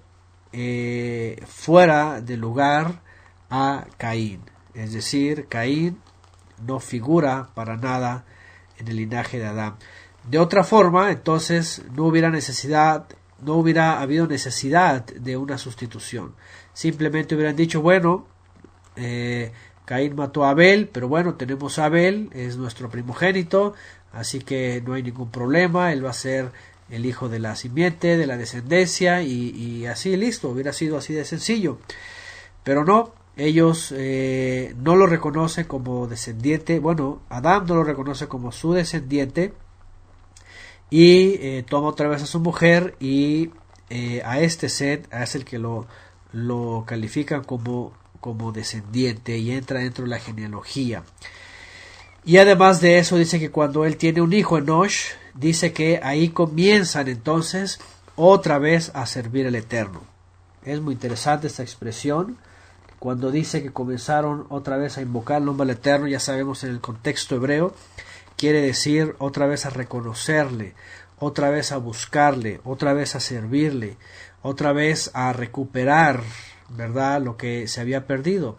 [SPEAKER 1] fuera de lugar a Caín. Es decir, Caín no figura para nada en el linaje de Adán. De otra forma, entonces no hubiera habido necesidad de una sustitución. Simplemente hubieran dicho, bueno, Caín mató a Abel, pero bueno, tenemos a Abel, es nuestro primogénito, así que no hay ningún problema, él va a ser el hijo de la simiente, de la descendencia, y así listo, hubiera sido así de sencillo. Pero no, ellos no lo reconocen como descendiente, bueno, Adán no lo reconoce como su descendiente, y toma otra vez a su mujer, y a este Set es el que lo califican como descendiente, y entra dentro de la genealogía. Y además de eso dice que cuando él tiene un hijo, Enosh, dice que ahí comienzan entonces otra vez a servir al Eterno. Es muy interesante esta expresión. Cuando dice que comenzaron otra vez a invocar el nombre del Eterno, ya sabemos en el contexto hebreo, quiere decir otra vez a reconocerle, otra vez a buscarle, otra vez a servirle, otra vez a recuperar, ¿verdad?, lo que se había perdido.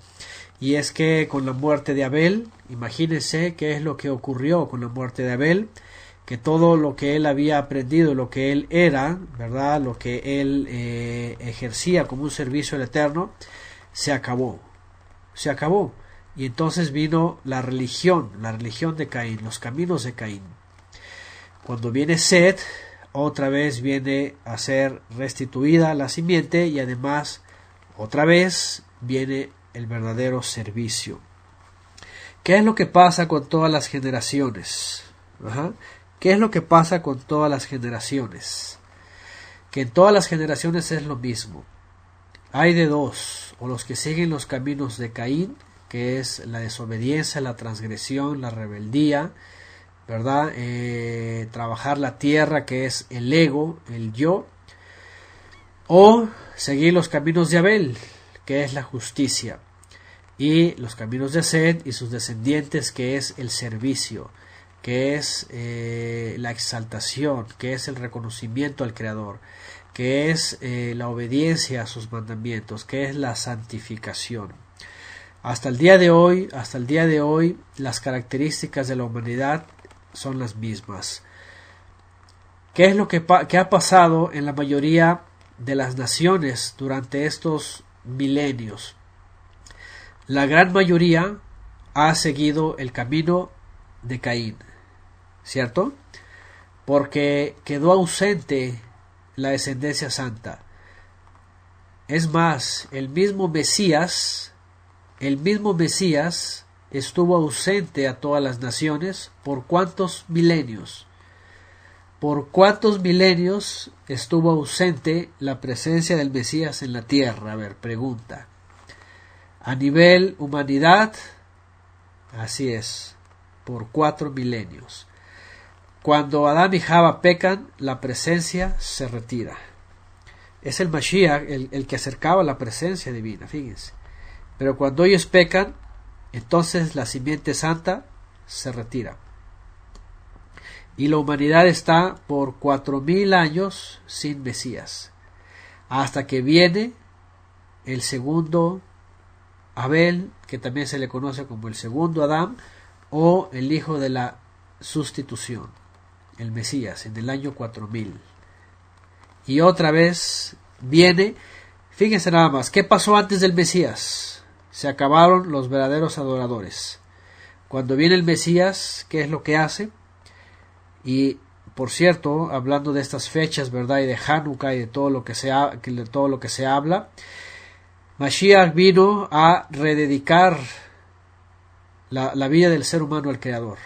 [SPEAKER 1] Y es que con la muerte de Abel, imagínense qué es lo que ocurrió con la muerte de Abel, que todo lo que él había aprendido, lo que él era, ¿verdad?, lo que él ejercía como un servicio al Eterno, se acabó. Y entonces vino la religión de Caín, los caminos de Caín. Cuando viene Set, otra vez viene a ser restituida la simiente y además otra vez viene el verdadero servicio. ¿Qué es lo que pasa con todas las generaciones? ¿Qué es lo que pasa con todas las generaciones? Que en todas las generaciones es lo mismo. Hay de dos, o los que siguen los caminos de Caín, que es la desobediencia, la transgresión, la rebeldía, ¿verdad? Trabajar la tierra, que es el ego, el yo, o seguir los caminos de Abel, que es la justicia, y los caminos de Set y sus descendientes, que es el servicio, que es la exaltación, que es el reconocimiento al Creador, que es la obediencia a sus mandamientos, que es la santificación. Hasta el día de hoy, las características de la humanidad son las mismas. ¿Qué es lo que ha pasado en la mayoría de las naciones durante estos milenios? La gran mayoría ha seguido el camino de Caín, ¿cierto? Porque quedó ausente la descendencia santa. Es más, el mismo Mesías estuvo ausente a todas las naciones. ¿Por cuántos milenios? ¿por cuántos milenios estuvo ausente la presencia del Mesías en la tierra? A ver, pregunta. A nivel humanidad, así es, por 4 milenios. Cuando Adán y Java pecan, la presencia se retira. Es el Mashiach el que acercaba la presencia divina, fíjense. Pero cuando ellos pecan, entonces la simiente santa se retira. Y la humanidad está por 4000 años sin Mesías. Hasta que viene el segundo Abel, que también se le conoce como el segundo Adán, o el hijo de la sustitución, el Mesías, en el año 4000. Y otra vez viene, fíjense nada más, ¿qué pasó antes del Mesías? Se acabaron los verdaderos adoradores. Cuando viene el Mesías, ¿qué es lo que hace? Y por cierto, hablando de estas fechas, ¿verdad? Y de Hanukkah y de todo lo que se habla, Mashiach vino a rededicar la vida del ser humano al Creador,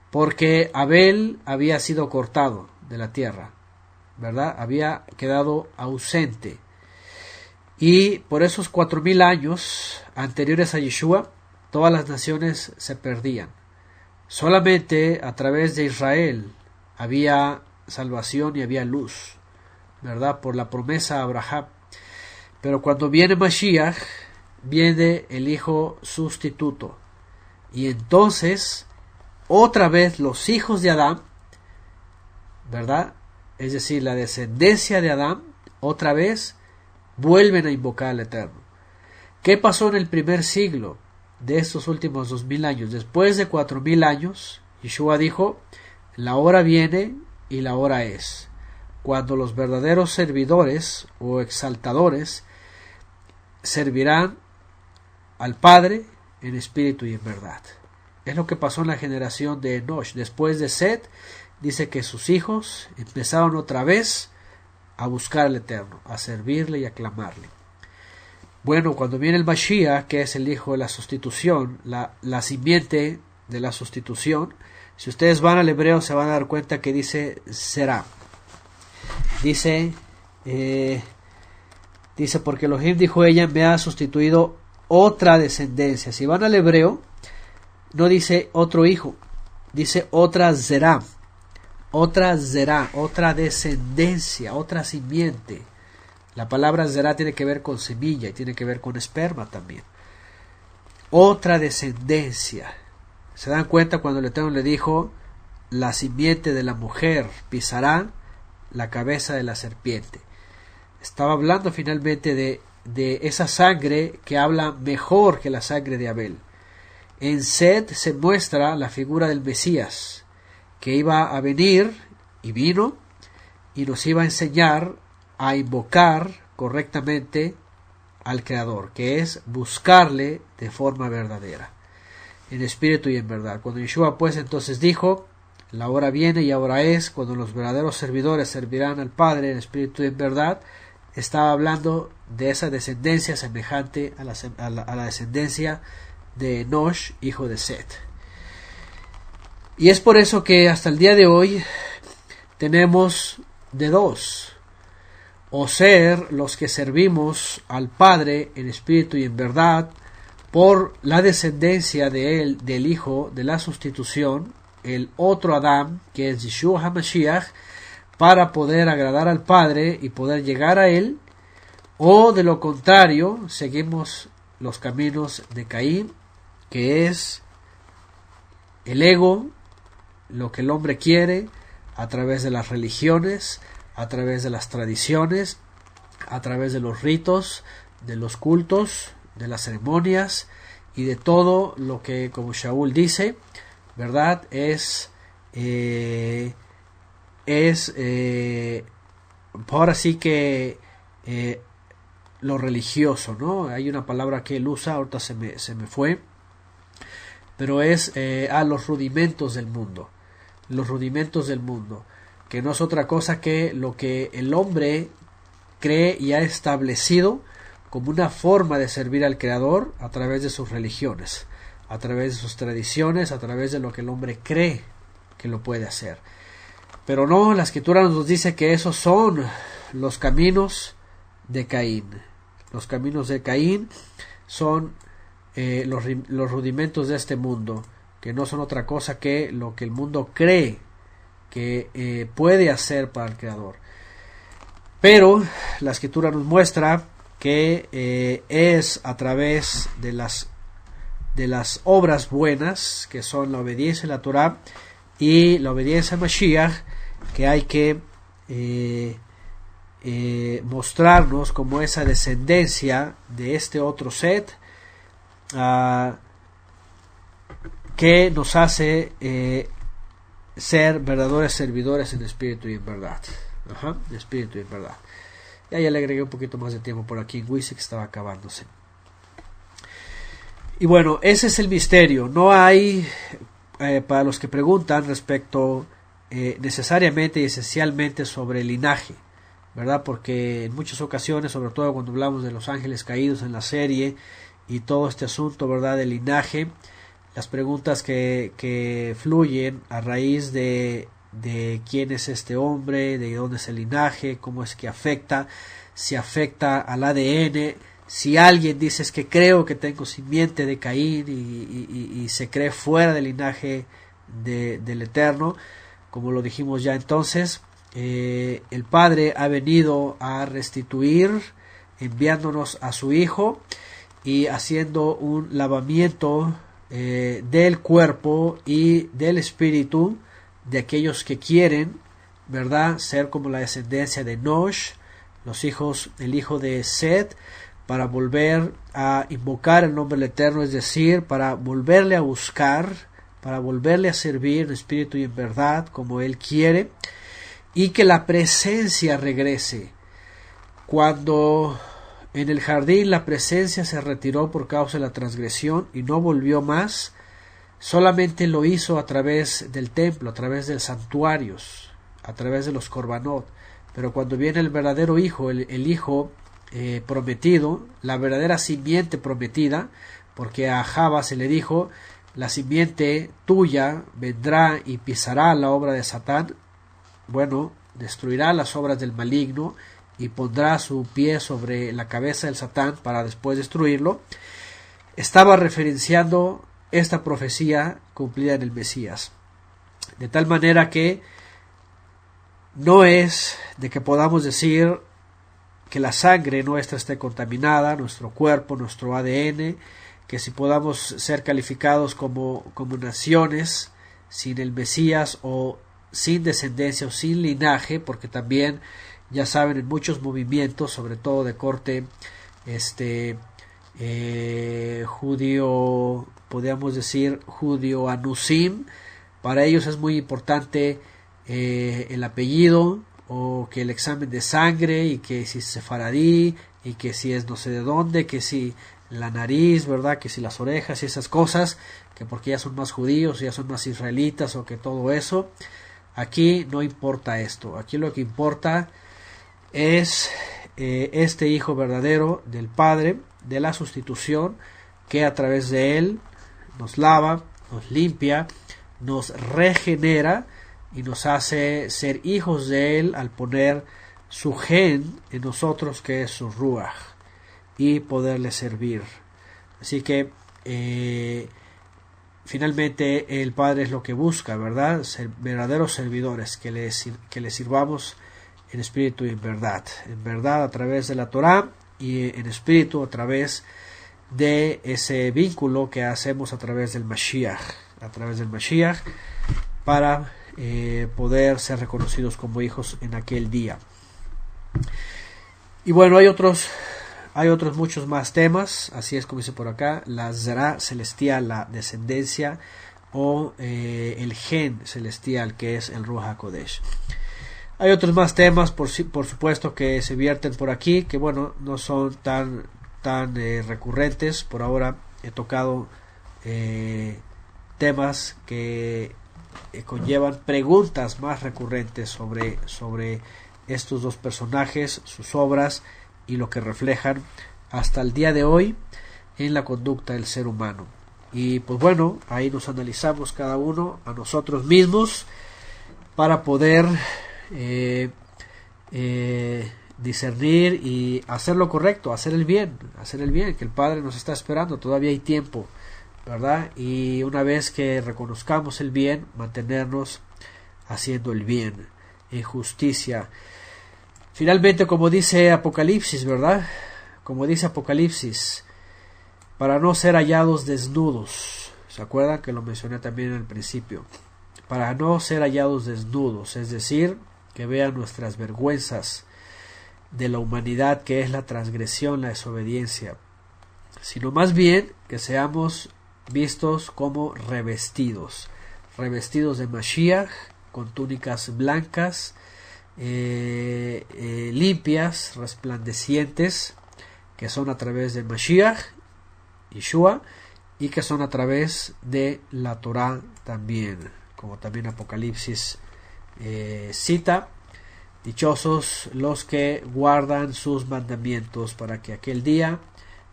[SPEAKER 1] porque Abel había sido cortado de la tierra, ¿verdad? Había quedado ausente. Y por esos 4000 años anteriores a Yeshua, todas las naciones se perdían. Solamente a través de Israel había salvación y había luz, ¿verdad? Por la promesa a Abraham. Pero cuando viene Mashiach, viene el hijo sustituto. Y entonces, otra vez los hijos de Adán, ¿verdad? Es decir, la descendencia de Adán, otra vez vuelven a invocar al Eterno. ¿Qué pasó en el primer siglo de estos últimos 2000 años? Después de 4000 años, Yeshua dijo, la hora viene y la hora es, cuando los verdaderos servidores o exaltadores servirán al Padre en espíritu y en verdad. Es lo que pasó en la generación de Enosh. Después de Set, dice que sus hijos empezaron otra vez a buscar al Eterno, a servirle y a clamarle. Bueno, cuando viene el Mashiach, que es el hijo de la sustitución, la simiente de la sustitución, si ustedes van al hebreo se van a dar cuenta que dice será. Dice, porque Elohim dijo ella, me ha sustituido otra descendencia. Si van al hebreo, no dice otro hijo, dice otra zerá, otra descendencia, otra simiente. La palabra zerá tiene que ver con semilla y tiene que ver con esperma también. Otra descendencia. ¿Se dan cuenta cuando el Eterno le dijo, la simiente de la mujer pisará la cabeza de la serpiente? Estaba hablando finalmente de esa sangre que habla mejor que la sangre de Abel. En Set se muestra la figura del Mesías, que iba a venir, y vino, y nos iba a enseñar a invocar correctamente al Creador, que es buscarle de forma verdadera, en espíritu y en verdad. Cuando Yeshua pues entonces dijo, la hora viene y ahora es, cuando los verdaderos servidores servirán al Padre en espíritu y en verdad, estaba hablando de esa descendencia semejante a la descendencia de Enosh, hijo de Set. Y es por eso que hasta el día de hoy tenemos de dos: o ser los que servimos al Padre en espíritu y en verdad por la descendencia de él, del hijo de la sustitución, el otro Adán, que es Yeshua HaMashiach, para poder agradar al Padre y poder llegar a él, o de lo contrario seguimos los caminos de Caín, que es el ego, lo que el hombre quiere, a través de las religiones, a través de las tradiciones, a través de los ritos, de los cultos, de las ceremonias y de todo lo que, como Shaul dice, ¿verdad? Ahora sí que lo religioso, ¿no? Hay una palabra que él usa, ahorita se me fue, pero es a los rudimentos del mundo. Los rudimentos del mundo, que no es otra cosa que lo que el hombre cree y ha establecido como una forma de servir al Creador a través de sus religiones, a través de sus tradiciones, a través de lo que el hombre cree que lo puede hacer. Pero no, la escritura nos dice que esos son los caminos de Caín. Los caminos de Caín son los rudimentos de este mundo, que no son otra cosa que lo que el mundo cree que puede hacer para el Creador. Pero la escritura nos muestra que es a través de las obras buenas, que son la obediencia a la Torah y la obediencia a Mashiach, que hay que mostrarnos como esa descendencia de este otro Set, que nos hace ser verdaderos servidores en espíritu y en verdad. En espíritu y en verdad. Ya le agregué un poquito más de tiempo por aquí en Wisi, que estaba acabándose. Y bueno, ese es el misterio. No hay, para los que preguntan respecto necesariamente y esencialmente sobre el linaje, ¿verdad? Porque en muchas ocasiones, sobre todo cuando hablamos de los ángeles caídos en la serie y todo este asunto, ¿verdad?, del linaje, las preguntas que fluyen a raíz de quién es este hombre, de dónde es el linaje, cómo es que afecta, si afecta al ADN, si alguien dice es que creo que tengo simiente de Caín y se cree fuera del linaje del Eterno, como lo dijimos ya entonces, el Padre ha venido a restituir, enviándonos a su Hijo y haciendo un lavamiento del cuerpo y del espíritu de aquellos que quieren, ¿verdad?, ser como la descendencia de Nosh, el hijo de Set, para volver a invocar el nombre del Eterno, es decir, para volverle a buscar, para volverle a servir en espíritu y en verdad, como Él quiere, y que la presencia regrese. Cuando en el jardín la presencia se retiró por causa de la transgresión y no volvió más, solamente lo hizo a través del templo, a través de los santuarios, a través de los korbanot. Pero cuando viene el verdadero hijo, el hijo prometido, la verdadera simiente prometida, porque a Java se le dijo, la simiente tuya vendrá y pisará la obra de Satán, bueno, destruirá las obras del maligno y pondrá su pie sobre la cabeza del Satán para después destruirlo. Estaba referenciando esta profecía cumplida en el Mesías, de tal manera que no es de que podamos decir que la sangre nuestra esté contaminada, nuestro cuerpo, nuestro ADN, que si podamos ser calificados como naciones sin el Mesías o sin descendencia o sin linaje, porque también ya saben, en muchos movimientos, sobre todo de corte judío, podríamos decir judío anusim, para ellos es muy importante el apellido, o que el examen de sangre, y que si es sefaradí, y que si es no sé de dónde, que si la nariz, ¿verdad?, que si las orejas y esas cosas, que porque ya son más judíos, ya son más israelitas, o que todo eso. Aquí no importa esto, aquí lo que importa es este Hijo verdadero del Padre, de la sustitución, que a través de Él nos lava, nos limpia, nos regenera y nos hace ser hijos de Él al poner su gen en nosotros, que es su ruach, y poderle servir. Así que finalmente el Padre es lo que busca, ¿verdad?, ser verdaderos servidores, que le sirvamos en espíritu y en verdad a través de la Torah, y en espíritu a través de ese vínculo que hacemos a través del Mashiach, para poder ser reconocidos como hijos en aquel día. Y bueno, hay otros muchos más temas, así es como dice por acá, la Zerá celestial, la descendencia, o el gen celestial, que es el Ruach HaKodesh. Hay otros más temas, por supuesto, que se vierten por aquí, que bueno, no son tan recurrentes. Por ahora he tocado temas que conllevan preguntas más recurrentes sobre estos dos personajes, sus obras y lo que reflejan hasta el día de hoy en la conducta del ser humano. Y pues bueno, ahí nos analizamos cada uno a nosotros mismos para poder discernir y hacer lo correcto, hacer el bien, que el Padre nos está esperando, todavía hay tiempo, ¿verdad? Y una vez que reconozcamos el bien, mantenernos haciendo el bien, en justicia. Finalmente, como dice Apocalipsis, ¿verdad? Como dice Apocalipsis, para no ser hallados desnudos. ¿Se acuerdan que lo mencioné también en el principio? Para no ser hallados desnudos, es decir, que vean nuestras vergüenzas de la humanidad, que es la transgresión, la desobediencia, sino más bien que seamos vistos como revestidos de Mashiach, con túnicas blancas, limpias, resplandecientes, que son a través de Mashiach, Yeshua, y que son a través de la Torah también, como también Apocalipsis cita. Dichosos los que guardan sus mandamientos, para que aquel día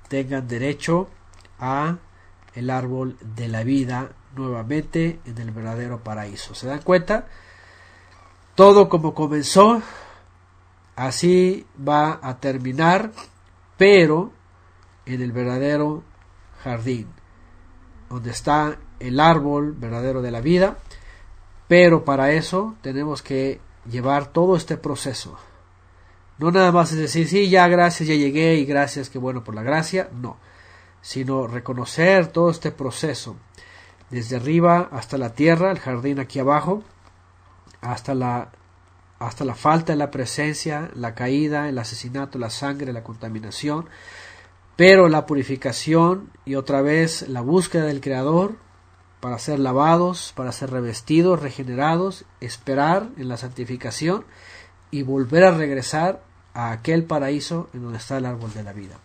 [SPEAKER 1] tengan derecho a el árbol de la vida nuevamente en el verdadero paraíso. ¿Se dan cuenta? Todo como comenzó, así va a terminar, pero en el verdadero jardín, donde está el árbol verdadero de la vida. Pero para eso tenemos que llevar todo este proceso. No nada más es decir, sí, ya gracias, ya llegué y gracias, qué bueno por la gracia. No, sino reconocer todo este proceso, desde arriba hasta la tierra, el jardín aquí abajo, hasta la falta de la presencia, la caída, el asesinato, la sangre, la contaminación, pero la purificación y otra vez la búsqueda del Creador, para ser lavados, para ser revestidos, regenerados, esperar en la santificación y volver a regresar a aquel paraíso en donde está el árbol de la vida.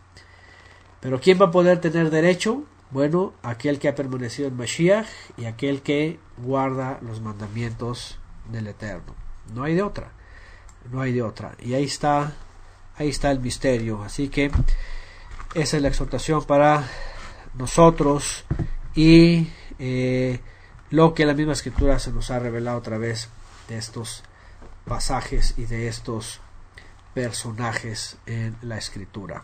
[SPEAKER 1] Pero ¿quién va a poder tener derecho? Bueno, aquel que ha permanecido en Mashiach y aquel que guarda los mandamientos del Eterno. No hay de otra. Y ahí está el misterio. Así que esa es la exhortación para nosotros y lo que la misma Escritura se nos ha revelado a través de estos pasajes y de estos personajes en la Escritura.